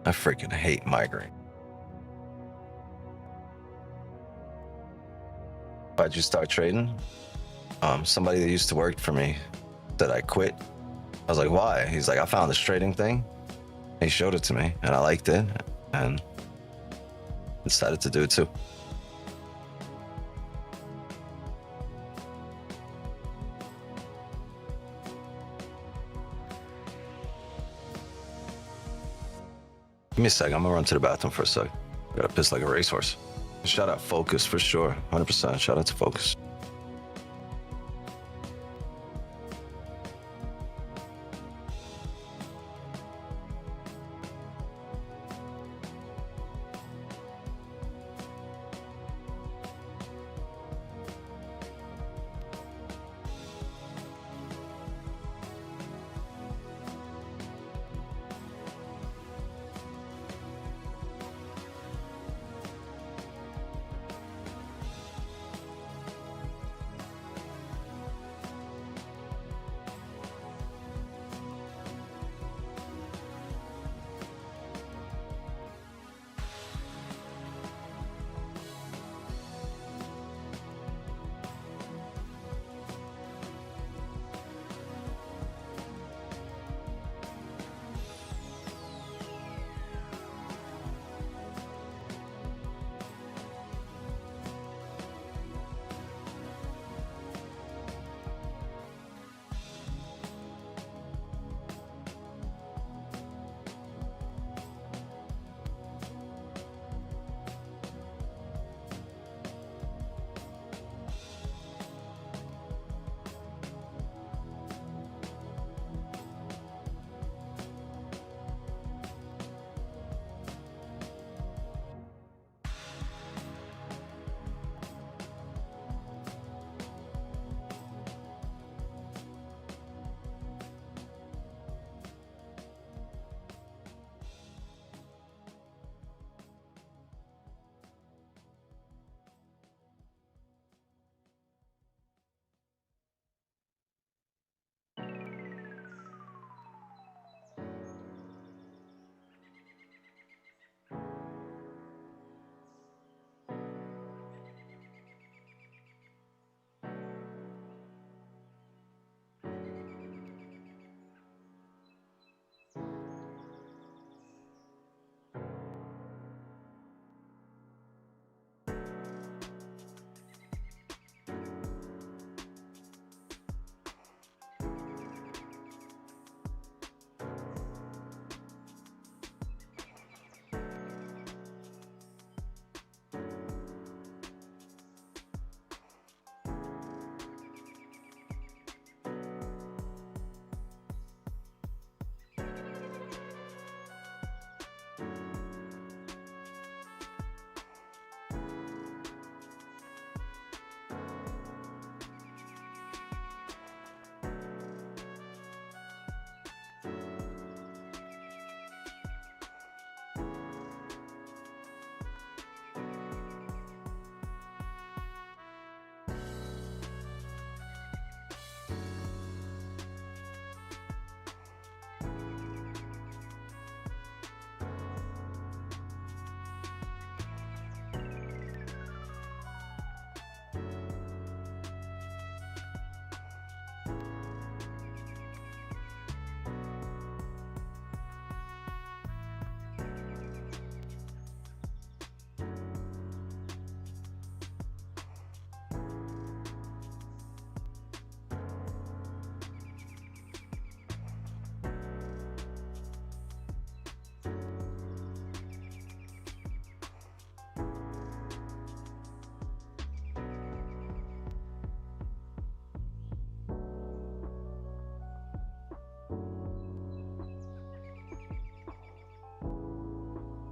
I freaking hate migraine. Why'd you start trading? Somebody that used to work for me said I quit. I was like, why? He's like, I found this trading thing. He showed it to me and I liked it and decided to do it too. Give me a sec. I'm gonna run to the bathroom for a sec. Gotta piss like a racehorse. Shout out Focus for sure. 100%. Shout out to Focus.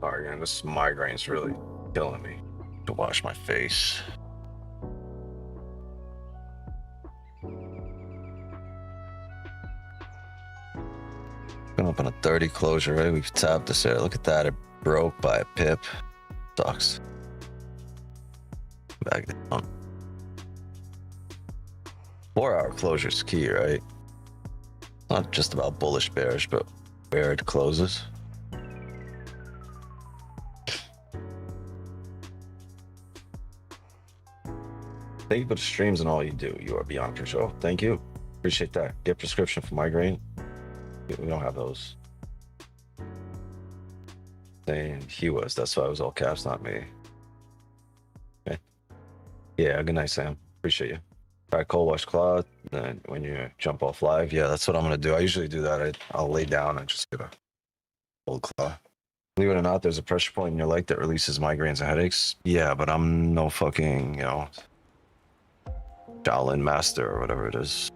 Sorry, man, this migraine's really killing me. To wash my face. Going up on a 30 closure, right? We've tapped this area. Look at that. It broke by a pip. Sucks. Back down. 4-hour closure is key, right? Not just about bullish bearish, but where it closes. Thank you for the streams and all you do. You are beyond control. Thank you. Appreciate that. Get prescription for migraine. We don't have those. Saying he was. That's why it was all caps, not me. Okay. Yeah, good night, Sam. Appreciate you. Try cold wash cloud. Then when you jump off live, yeah, that's what I'm gonna do. I usually do that. I'll lay down and just get a cold cloud. Believe it or not, there's a pressure point in your leg that releases migraines and headaches. Yeah, but I'm no fucking, Shaolin master or whatever it is.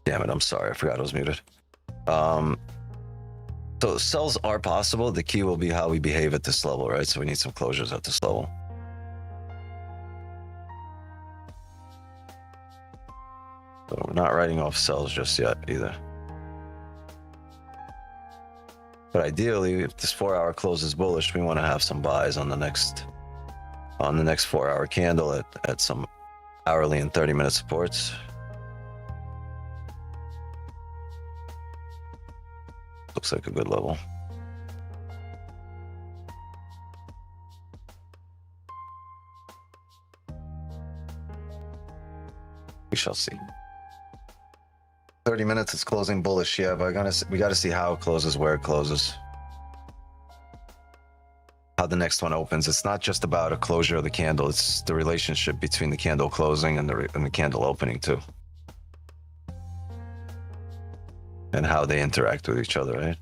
Damn it, I'm sorry. I forgot I was muted. So sells are possible. The key will be how we behave at this level, right? So we need some closures at this level. So we're not writing off sells just yet either. But ideally, if this 4-hour close is bullish, we want to have some buys on the next 4-hour candle at some hourly and 30-minute supports. Looks like a good level. We shall see. 30 minutes, it's closing bullish. Yeah, but we got to see how it closes, where it closes, how the next one opens. It's not just about a closure of the candle. It's the relationship between the candle closing and the candle opening too, and how they interact with each other, right?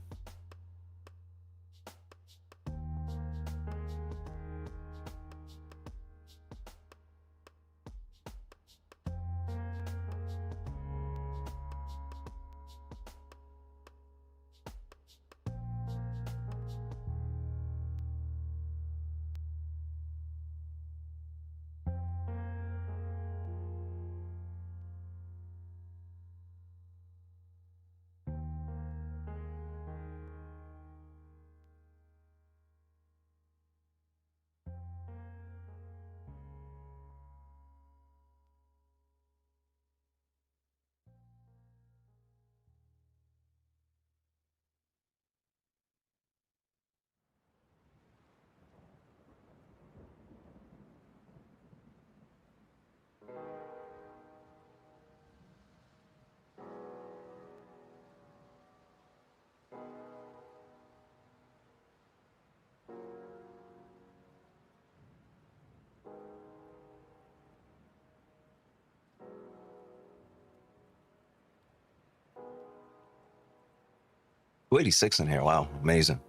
286 in here. Wow, amazing.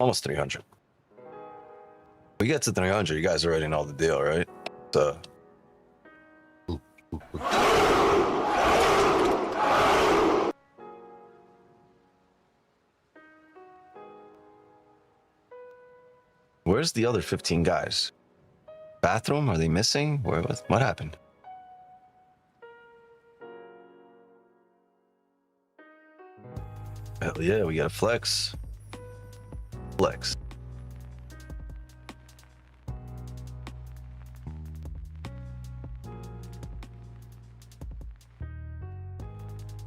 Almost 300. We get to 300, you guys already know the deal, right? So. Where's the other 15 guys? Bathroom? Are they missing? What happened? Hell yeah, we got a flex. Flex.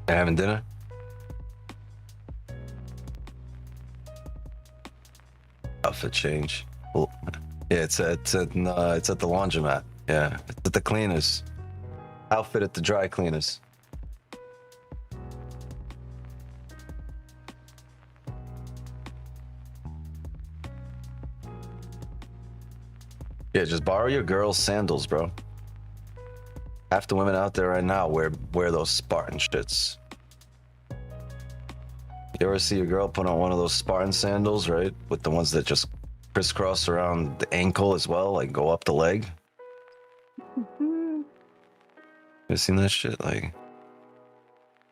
Having dinner? Outfit change. Well, yeah, it's at the laundromat. Yeah, it's at the cleaners. Outfit at the dry cleaners. Yeah, just borrow your girl's sandals, bro. Half the women out there right now wear those Spartan shits. You ever see a girl put on one of those Spartan sandals, right? With the ones that just crisscross around the ankle as well, like go up the leg? You seen that shit? Like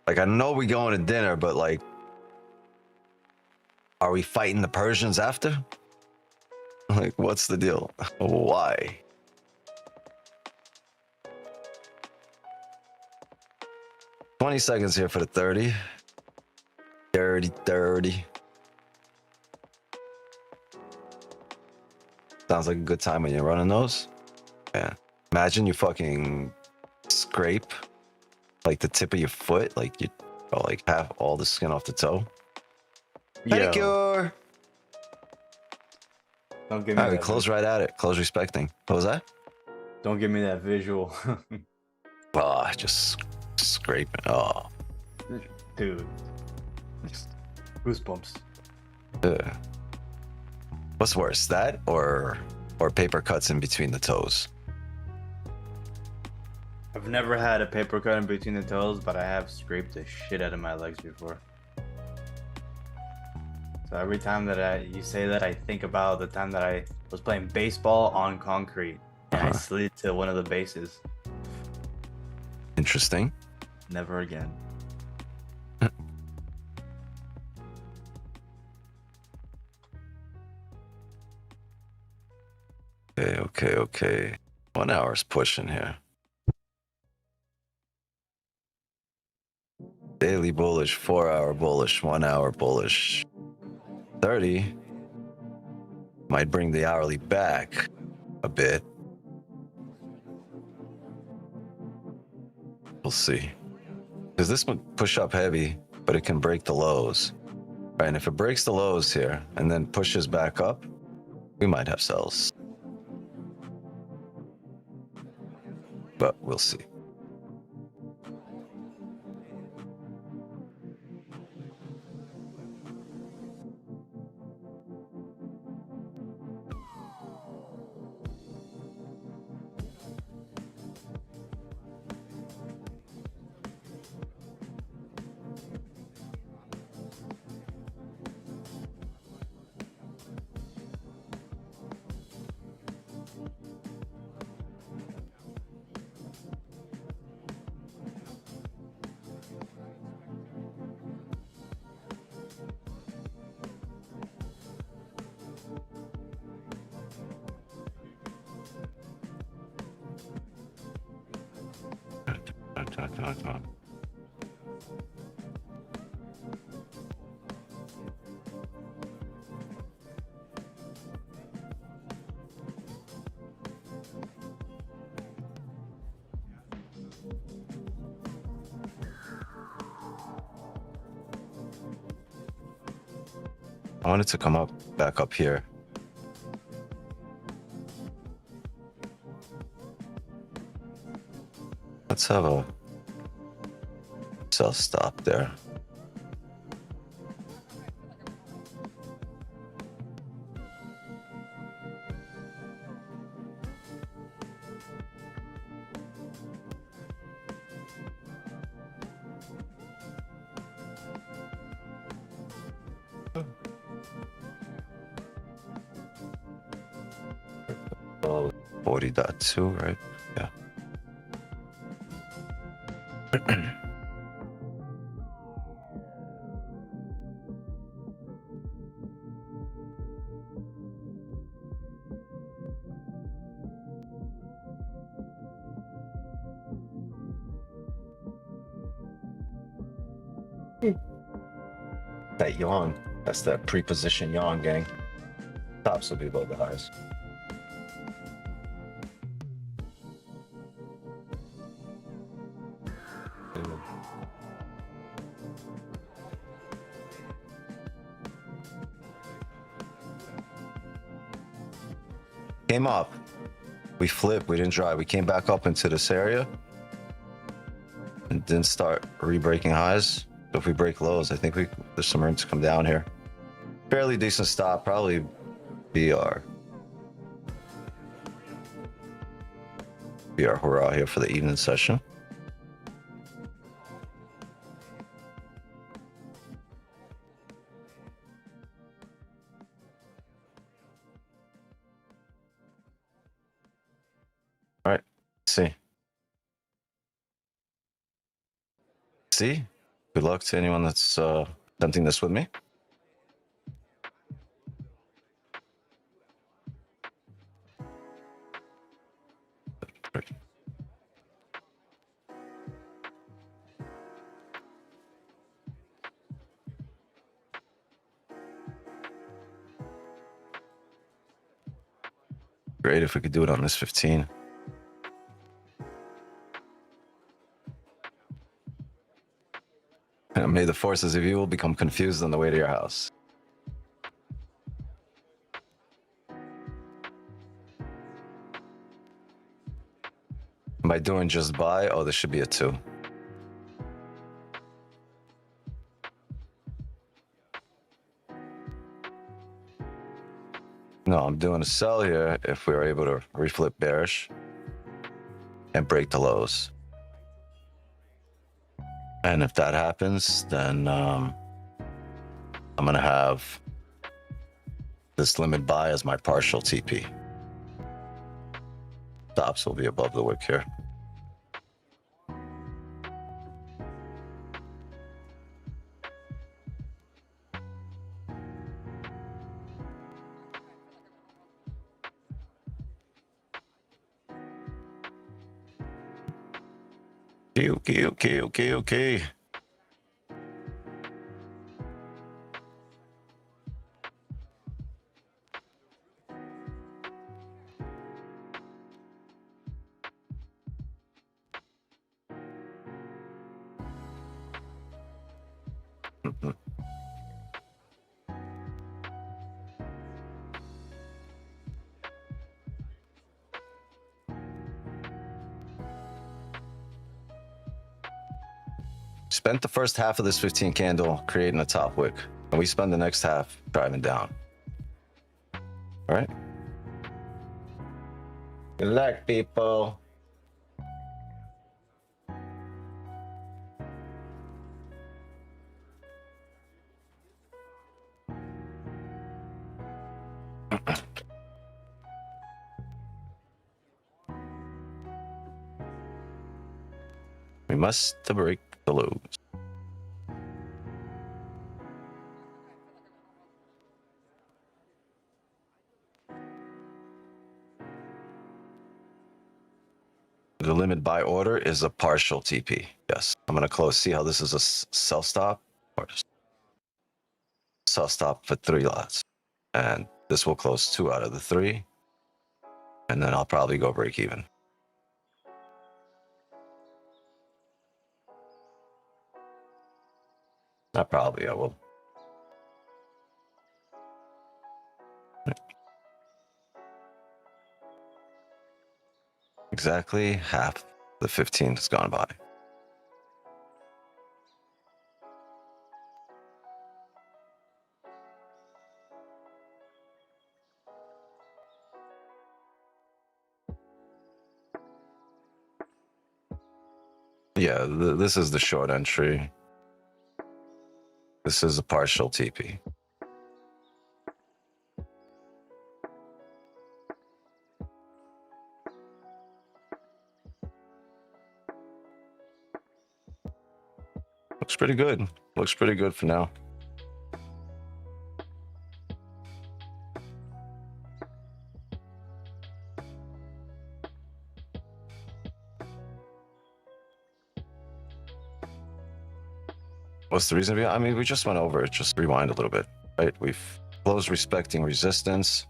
I know we going to dinner, but like, are we fighting the Persians after? Like, what's the deal? Why? $20 seconds here for the 30. 30. Sounds like a good time when you're running those. Yeah. Imagine you fucking scrape like the tip of your foot, like you like half all the skin off the toe. Pedicure. Don't give me All right, that. close right at it. Close respecting. What was that? Don't give me that visual. Oh, just scraping. Oh, Dude. Just goosebumps. yeah. What's worse, that or paper cuts in between the toes? I've never had a paper cut in between the toes, but I have scraped the shit out of my legs before. So every time that you say that, I think about the time that I was playing baseball on concrete and I slid to one of the bases. Interesting. Never again. Okay. 1 hour's pushing here. Daily bullish, 4 hour bullish, 1 hour bullish. 30 might bring the hourly back a bit. We'll see. Because this would push up heavy, but it can break the lows. Right, and if it breaks the lows here and then pushes back up, we might have sells. But we'll see. I wanted to come up back up here. Let's have a sell stop there. 40.2, right? Yeah. That yawn. That's that pre-position yawn, gang. Tops will be above the highs. Came up. We flipped. We didn't drive. We came back up into this area and didn't start re-breaking highs. So if we break lows, I think there's some room to come down here. Fairly decent stop. Probably BR. BR hurrah here for the evening session. All right, see. Good luck to anyone that's attempting this with me. Great if we could do it on this 15. And may the forces of evil become confused on the way to your house. And by doing just buy, oh, this should be a 2. No, I'm doing a sell here if we are able to reflip bearish and break the lows. And if that happens, then I'm going to have this limit buy as my partial TP. Stops will be above the wick here. Okay. Spent the first half of this 15 candle creating a top wick, and we spend the next half driving down. All right. Good luck, people. We must break the lows. The limit buy order is a partial TP. Yes, I'm going to close. See how this is a sell stop or sell stop for 3 lots. And this will close 2 out of the 3. And then I'll probably go break even. Not probably, I will. Exactly half the 15 has gone by. Yeah, this is the short entry. This is a partial TP. Looks pretty good. Looks pretty good for now. What's the reason behind? I mean, we just went over it. Just rewind a little bit, right? We've closed respecting resistance.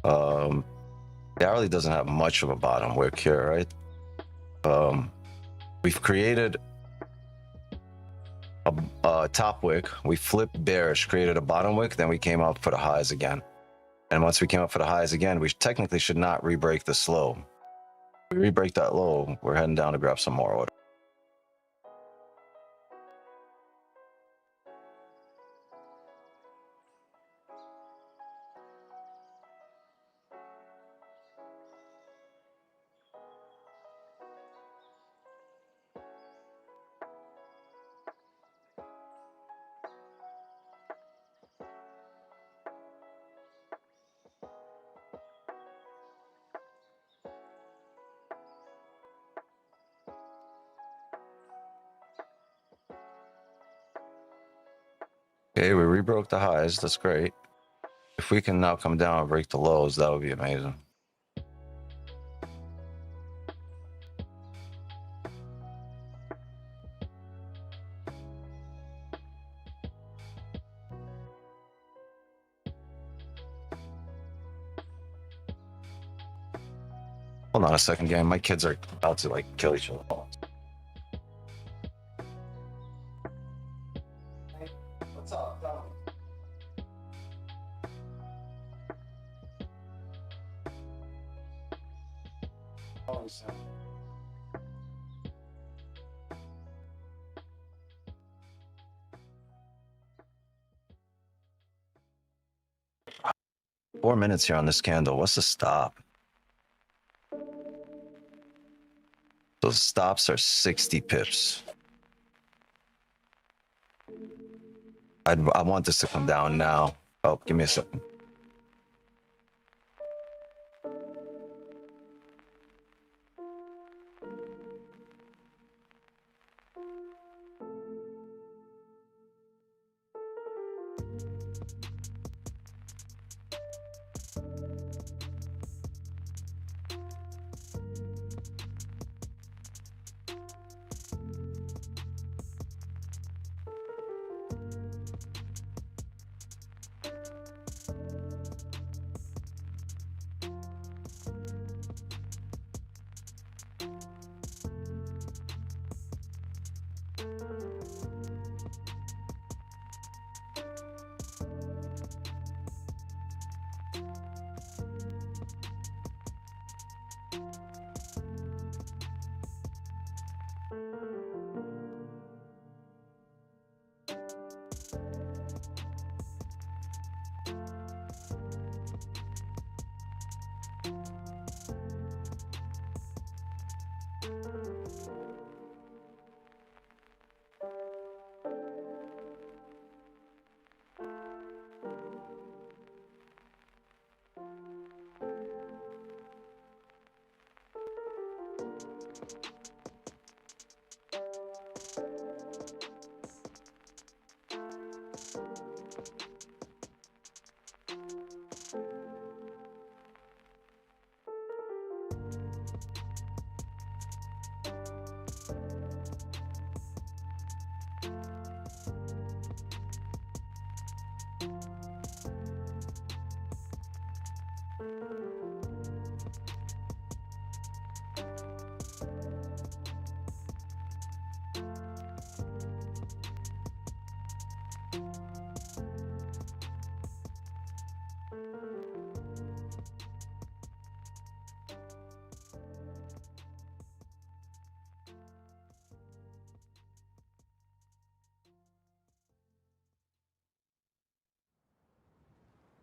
The hourly doesn't have much of a bottom wick here, right? We've created a top wick. We flipped bearish, created a bottom wick, then we came up for the highs again. And once we came up for the highs again, we technically should not re-break this low. If we re-break that low, we're heading down to grab some more order. Okay, we rebroke the highs. That's great. If we can now come down and break the lows, that would be amazing. Hold on a second, gang. My kids are about to like kill each other. What's up? 4 minutes here on this candle. What's the stop? Those stops are 60 pips. I want this to come down now. Oh, give me a second.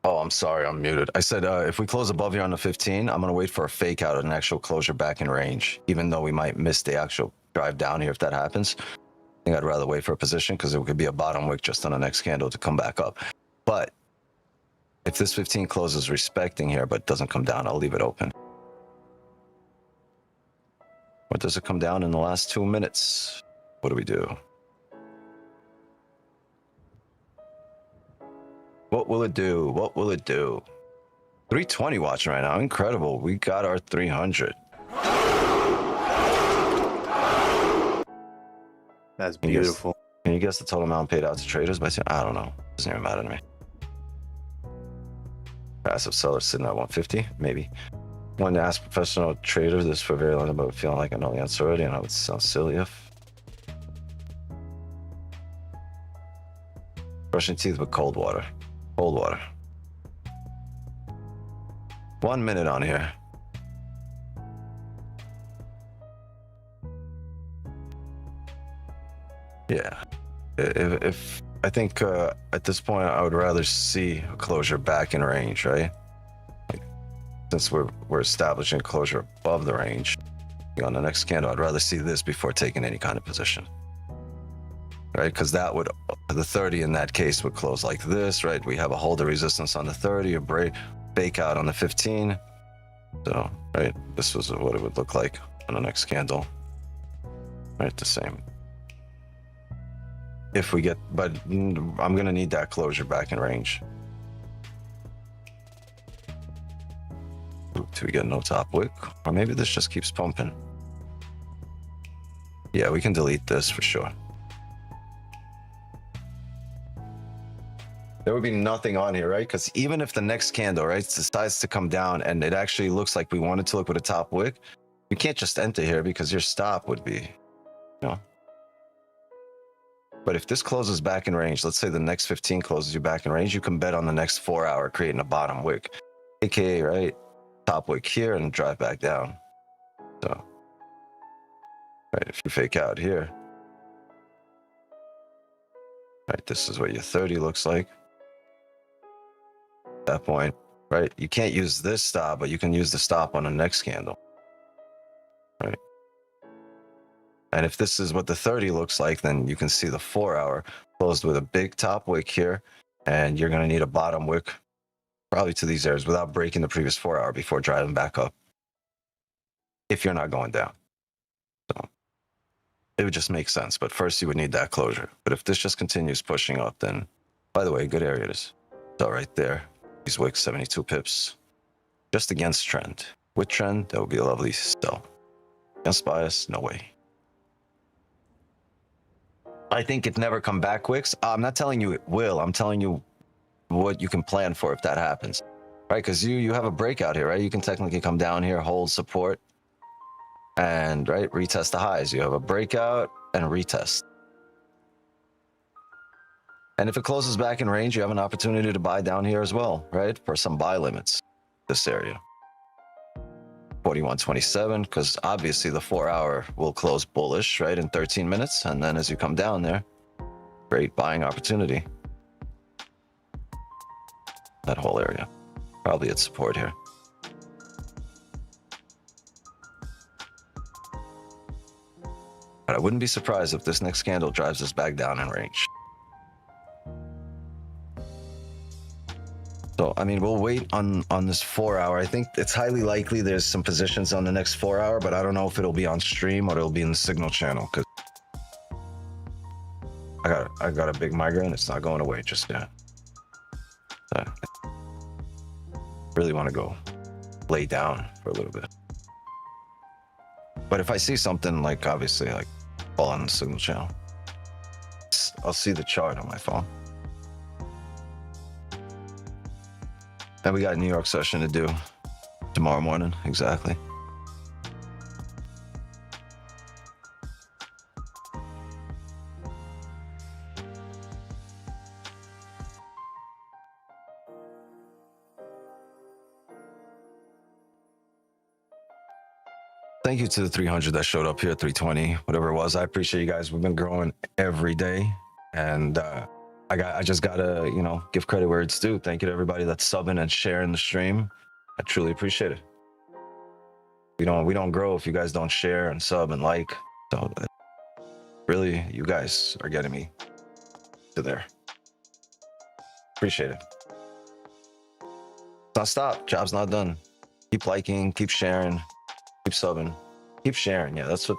Oh, I'm sorry, I'm muted. I said if we close above here on the 15, I'm going to wait for a fake out and an actual closure back in range, even though we might miss the actual drive down here if that happens. I think I'd rather wait for a position because it could be a bottom wick just on the next candle to come back up. But if this 15 closes respecting here but doesn't come down, I'll leave it open. Or does it come down in the last 2 minutes? What do we do? What will it do? What will it do? 320 watching right now. Incredible. We got our 300. That's beautiful. Can you guess the total amount paid out to traders by? I don't know. Doesn't even matter to me. Passive seller sitting at 150, maybe. Wanted to ask professional traders this for very long, but feeling like I know the answer already, and I would sound silly if. Brushing teeth with cold water. Cold water. 1 minute on here. Yeah. If I think at this point I would rather see a closure back in range, right? Like, since we're establishing closure above the range on the next candle, I'd rather see this before taking any kind of position, right? Because that would, the 30 in that case would close like this, right? We have a hold of resistance on the 30, a break out on the 15. So, right, this was what it would look like on the next candle, right? The same. If we get, but I'm gonna need that closure back in range. Do we get no top wick? Or maybe this just keeps pumping. Yeah, we can delete this for sure. There would be nothing on here, right? Because even if the next candle, right, decides to come down and it actually looks like we wanted to look with a top wick, you can't just enter here because your stop would be, you know. But if this closes back in range, let's say the next 15 closes you back in range, you can bet on the next 4 hour creating a bottom wick, aka, right, top wick here and drive back down. So, right, if you fake out here, right, this is what your 30 looks like. At that point, right, you can't use this stop, but you can use the stop on the next candle, right? And if this is what the 30 looks like, then you can see the 4 hour closed with a big top wick here, and you're going to need a bottom wick probably to these areas without breaking the previous 4 hour before driving back up, if you're not going down. So it would just make sense, but first you would need that closure. But if this just continues pushing up, then, by the way, good area it is. So right there, these wicks, 72 pips, just against trend. With trend, that would be a lovely sell. Against bias, no way. I think it never come back wicks. I'm not telling you it will. I'm telling you what you can plan for if that happens, right? Because you have a breakout here, right? You can technically come down here, hold support, and right, retest the highs. You have a breakout and a retest. And if it closes back in range, you have an opportunity to buy down here as well, right? For some buy limits, this area. 41.27, because obviously the 4 hour will close bullish, right, in 13 minutes. And then as you come down there, great buying opportunity. That whole area, probably at support here. But I wouldn't be surprised if this next candle drives us back down in range. So, I mean, we'll wait on this 4 hour. I think it's highly likely there's some positions on the next 4 hour, but I don't know if it'll be on stream or it'll be in the signal channel, because I got a big migraine. It's not going away just yet. I really want to go lay down for a little bit. But if I see something, like, obviously, like, fall on the signal channel, I'll see the chart on my phone. And we got a New York session to do tomorrow morning, exactly. Thank you to the 300 that showed up here, 320, whatever it was. I appreciate you guys. We've been growing every day, and I just gotta, you know, give credit where it's due. Thank you to everybody that's subbing and sharing the stream. I truly appreciate it. We don't grow if you guys don't share and sub and like. So really, you guys are getting me to there. Appreciate it. Don't stop. Job's not done. Keep liking, keep sharing, keep subbing, keep sharing. Yeah, that's what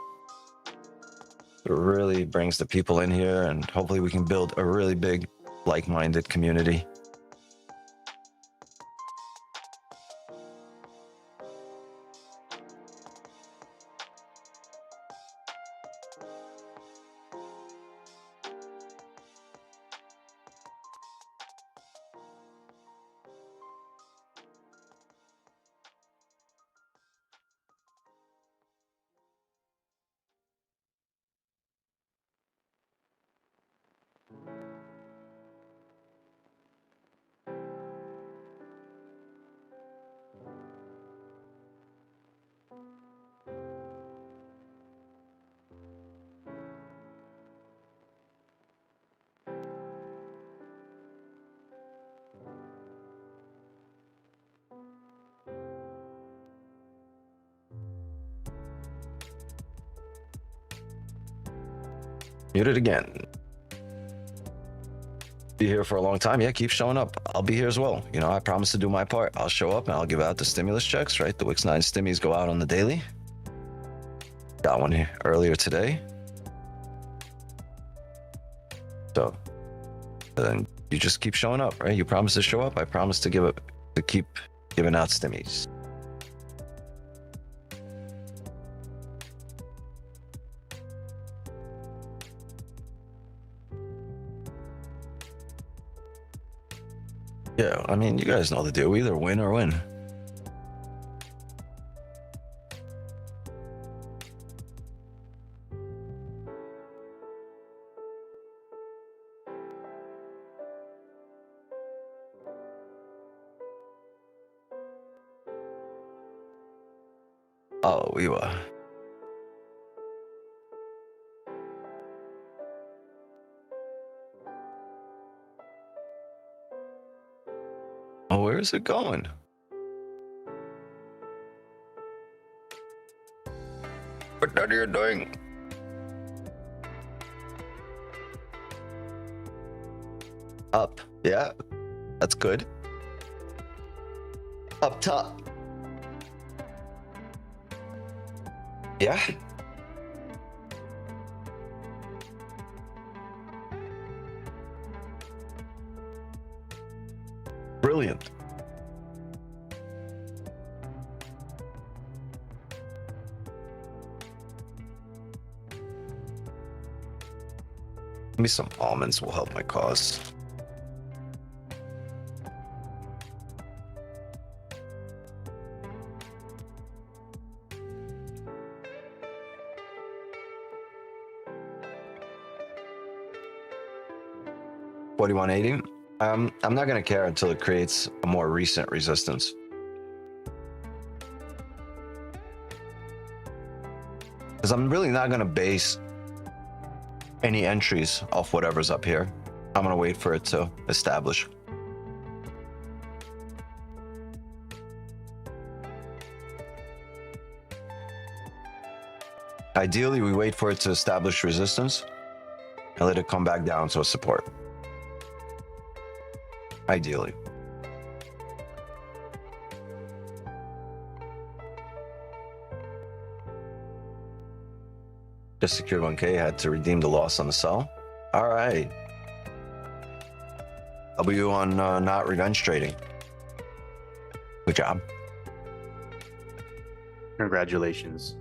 really brings the people in here, and hopefully we can build a really big like-minded community. Muted again. Be here for a long time. Yeah, keep showing up. I'll be here as well. You know, I promise to do my part. I'll show up and I'll give out the stimulus checks, right? The Wix 9 stimmies go out on the daily. Got one here earlier today. So then you just keep showing up, right? You promise to show up. I promise to keep giving out stimmies. Yeah, I mean, you guys know the deal. We either win or win. Oh, we were. Oh, where is it going? What are you doing? Up. Yeah, that's good. Up top. Yeah. Brilliant. Maybe some almonds will help my cause. $41.80. I'm not going to care until it creates a more recent resistance. Because I'm really not going to base any entries off whatever's up here. I'm going to wait for it to establish. Ideally, we wait for it to establish resistance and let it come back down to a support. Ideally. Just secured 1K, had to redeem the loss on the sell. All right. W on not revenge trading. Good job. Congratulations.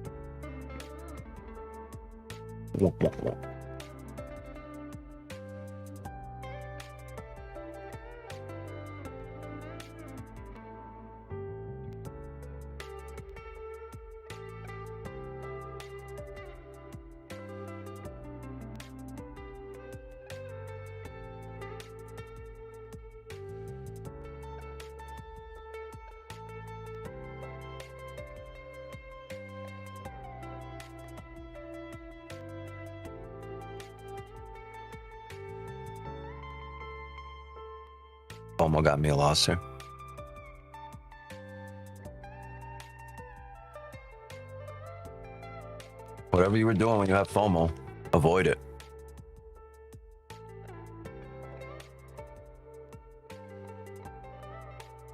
Almost got me a loss here. Whatever you were doing when you have FOMO, avoid it.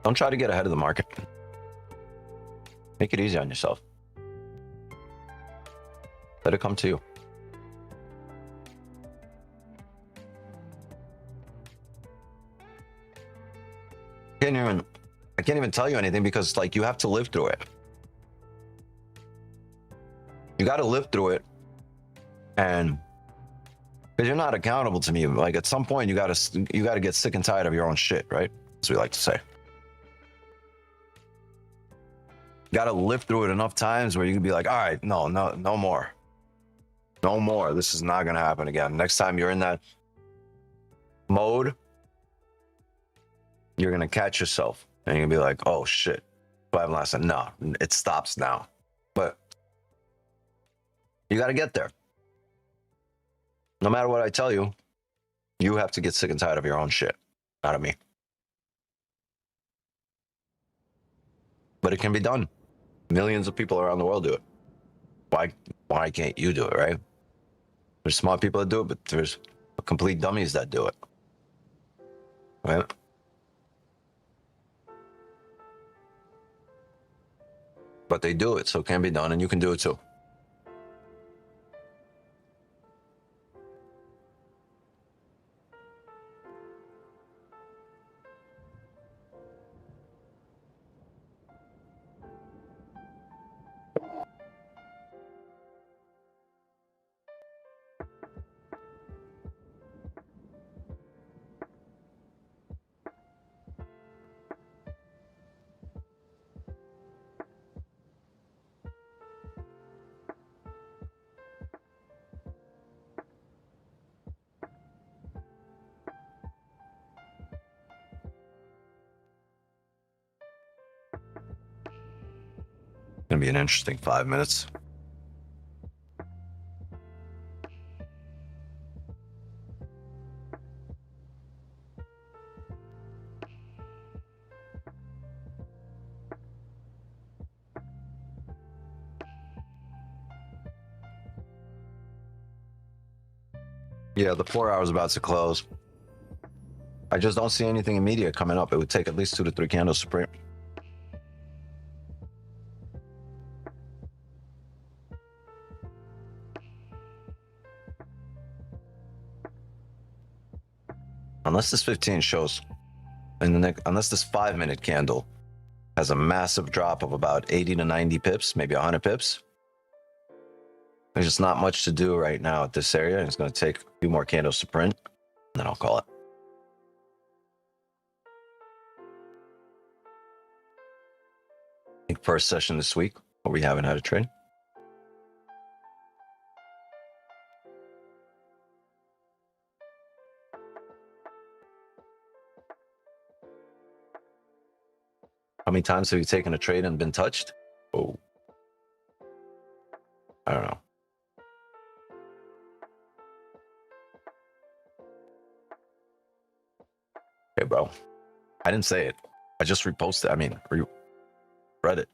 Don't try to get ahead of the market. Make it easy on yourself. Let it come to you. I can't even tell you anything because like you have to live through it. You got to live through it, and because you're not accountable to me. Like at some point, you got to get sick and tired of your own shit, right? As we like to say. You got to live through it enough times where you can be like, all right, no more. No more. This is not going to happen again. Next time you're in that mode, you're going to catch yourself and you're going to be like, oh shit. What happened last time? No, it stops now. But you got to get there. No matter what I tell you, you have to get sick and tired of your own shit, not of me. But it can be done. Millions of people around the world do it. Why can't you do it, right? There's smart people that do it, but there's complete dummies that do it. Right? But they do it, so it can be done, and you can do it too. Gonna be an interesting 5 minutes. Yeah, the 4 hours about to close. I just don't see anything immediate coming up. It would take at least 2 to 3 candles to print. Unless this 15 shows in the next, unless this 5-minute candle has a massive drop of about 80 to 90 pips, maybe 100 pips. There's just not much to do right now at this area. It's going to take a few more candles to print, and then I'll call it. I think first session this week, where we haven't had a trade. How many times have you taken a trade and been touched? Oh, I don't know. Okay, bro. I didn't say it. I just reposted. I mean, read it.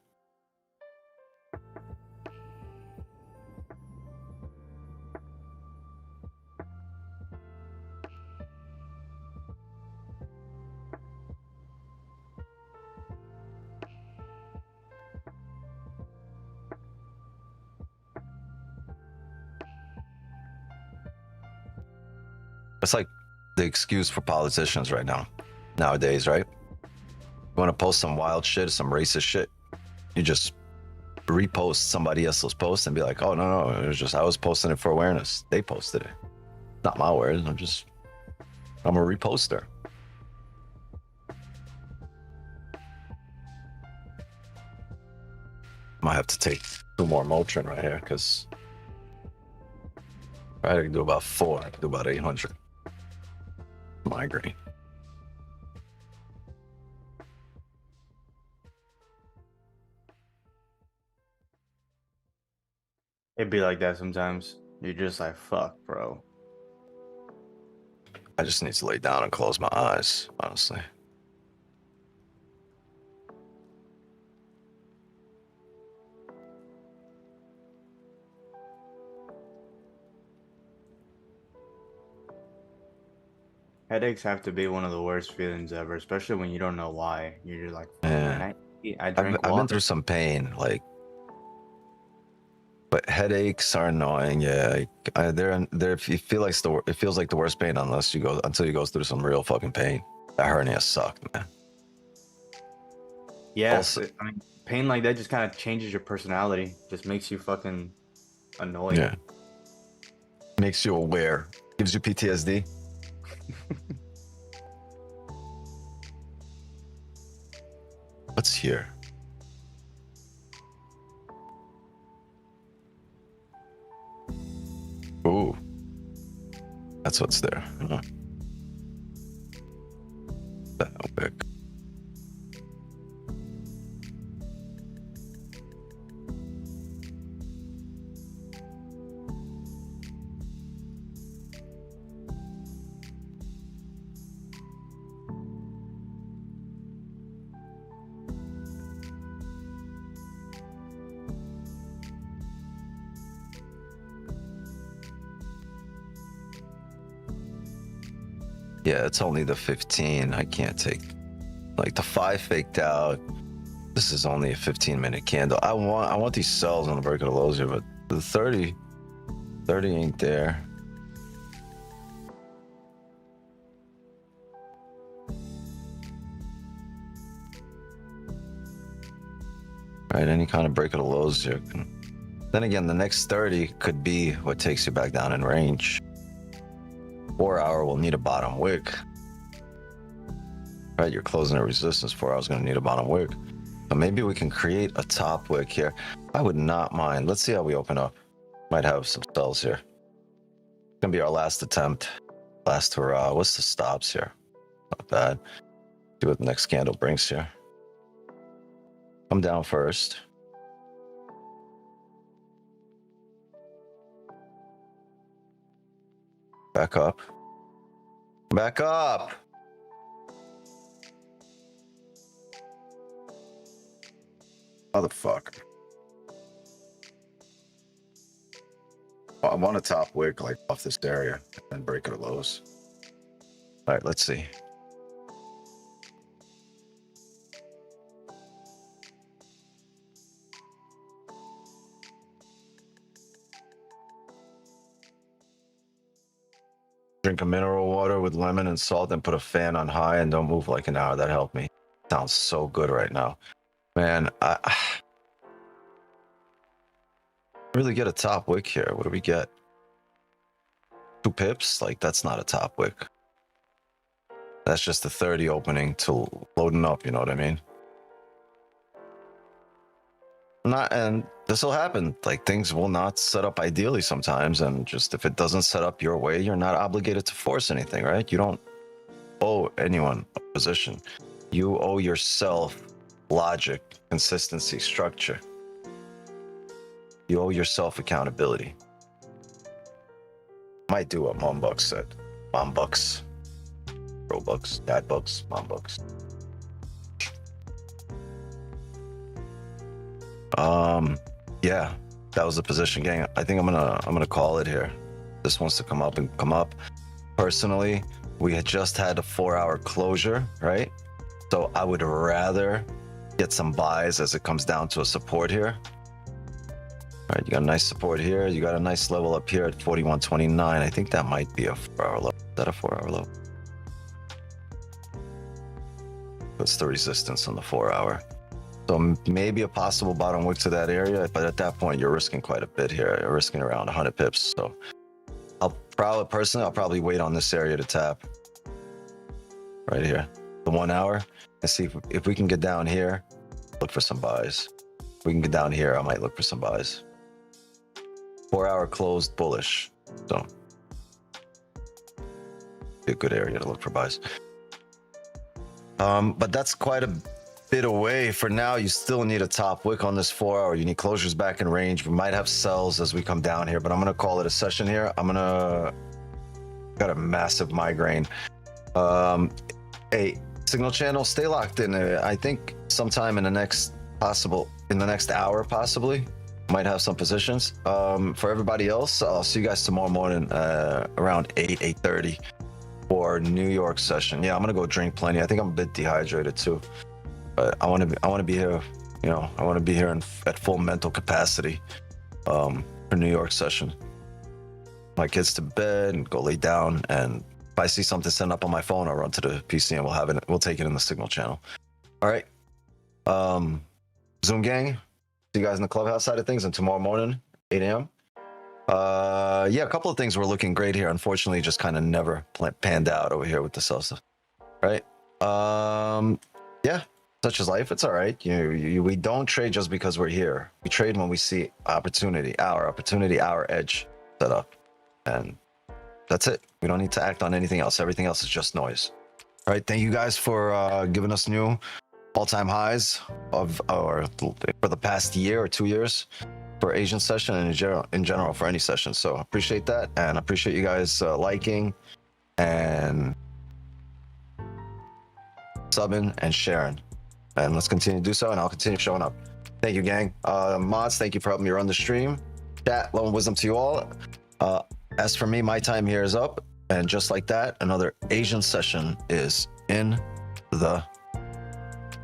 It's like the excuse for politicians right now, nowadays, right? You want to post some wild shit, some racist shit, you just repost somebody else's post and be like, oh, no, it was just, I was posting it for awareness. They posted it. Not my words. I'm a reposter. Might have to take 2 more Motrin right here because I can do about 4. I can do about 800. Migraine. It'd be like that sometimes. You're just like, fuck, bro. I just need to lay down and close my eyes, honestly. Headaches have to be one of the worst feelings ever, especially when you don't know why. You're just like, Yeah. I drank I've water. been through some pain, like, but headaches are annoying. Yeah, they're it feels like the worst pain until you go through some real fucking pain. That hernia sucked, man. Yeah, Also, I mean, pain like that just kind of changes your personality. Just makes you fucking annoying. yeah, makes you aware, gives you PTSD. What's here? Ooh, that's what's there. Huh. That'll pick. Yeah, it's only the 15. I can't take, like, the 5 faked out. This is only a 15-minute candle. I want these sells on the break of the lows here, but the 30 ain't there. Right, any kind of break of the lows here. Then again, the next 30 could be what takes you back down in range. 4 hour will need a bottom wick. Right, you're closing a resistance. 4 hours going to need a bottom wick. So maybe we can create a top wick here. I would not mind. Let's see how we open up. Might have some sells here. It's going to be our last attempt. Last hurrah. What's the stops here? Not bad. See what the next candle brings here. Come down first. Back up. Back up. Motherfucker. I want a top wick like off this area and break it lows. All right, let's see. Drink a mineral water with lemon and salt and put a fan on high and don't move like an hour. That helped me. Sounds so good right now. Man, I really get a top wick here. What do we get? 2 pips? Like, that's not a top wick. That's just the 30 opening to loading up, you know what I mean? And this will happen. Like, things will not set up ideally sometimes, and just if it doesn't set up your way, you're not obligated to force anything, right? You don't owe anyone a position. You owe yourself logic, consistency, structure. You owe yourself accountability. Might do what Mom Bucks said. Mom Bucks. Bro Bucks. Dad Bucks. Mom Bucks. Yeah, that was the position, gang. I think I'm gonna call it here. This wants to come up and come up. Personally, we had just had a 4-hour closure, right? So I would rather get some buys as it comes down to a support here. All right, you got a nice support here. You got a nice level up here at 41.29. I think that might be a 4-hour low. Is that a 4-hour low? That's the resistance on the 4-hour. So maybe a possible bottom wick to that area, but at that point, you're risking quite a bit here. You're risking around 100 pips. So I'll probably wait on this area to tap right here, the 1 hour, and see if we can get down here, look for some buys. If we can get down here, I might look for some buys. 4-hour closed bullish. So be a good area to look for buys. But that's quite a bit away. For now, you still need a top wick on this 4-hour. You need closures back in range. We might have sells as we come down here, but I'm gonna call it a session here. Got a massive migraine. Hey, signal channel, stay locked in. I think sometime in the next hour, possibly, might have some positions. For everybody else, I'll see you guys tomorrow morning around 8:30 for New York session. Yeah, I'm gonna go drink plenty. I think I'm a bit dehydrated too. But I want to be here, you know. I want to be here at full mental capacity for New York session. My kids to bed and go lay down. And if I see something sent up on my phone, I'll run to the PC and we'll take it in the signal channel. All right. Zoom gang, see you guys in the clubhouse side of things, and tomorrow morning, 8 a.m. Yeah, a couple of things were looking great here. Unfortunately, just kind of never panned out over here with the Sosa, right? Yeah, such is life. It's all right. We don't trade just because we're here. We trade when we see opportunity, our edge set up, and that's it. We don't need to act on anything else. Everything else is just noise. All right. Thank you guys for giving us new all-time highs for the past year or 2 years for Asian session and in general for any session. So appreciate that, and appreciate you guys liking and subbing and sharing. And let's continue to do so, and I'll continue showing up. Thank you, gang. Mods, thank you for helping me run the stream. Chat, love and wisdom to you all. As for me, my time here is up, and just like that, another Asian session is in the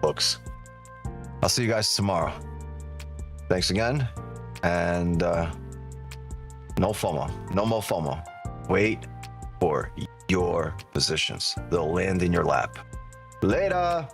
books. I'll see you guys tomorrow. Thanks again, and no FOMO, no more FOMO. Wait for your positions. They'll land in your lap. Later.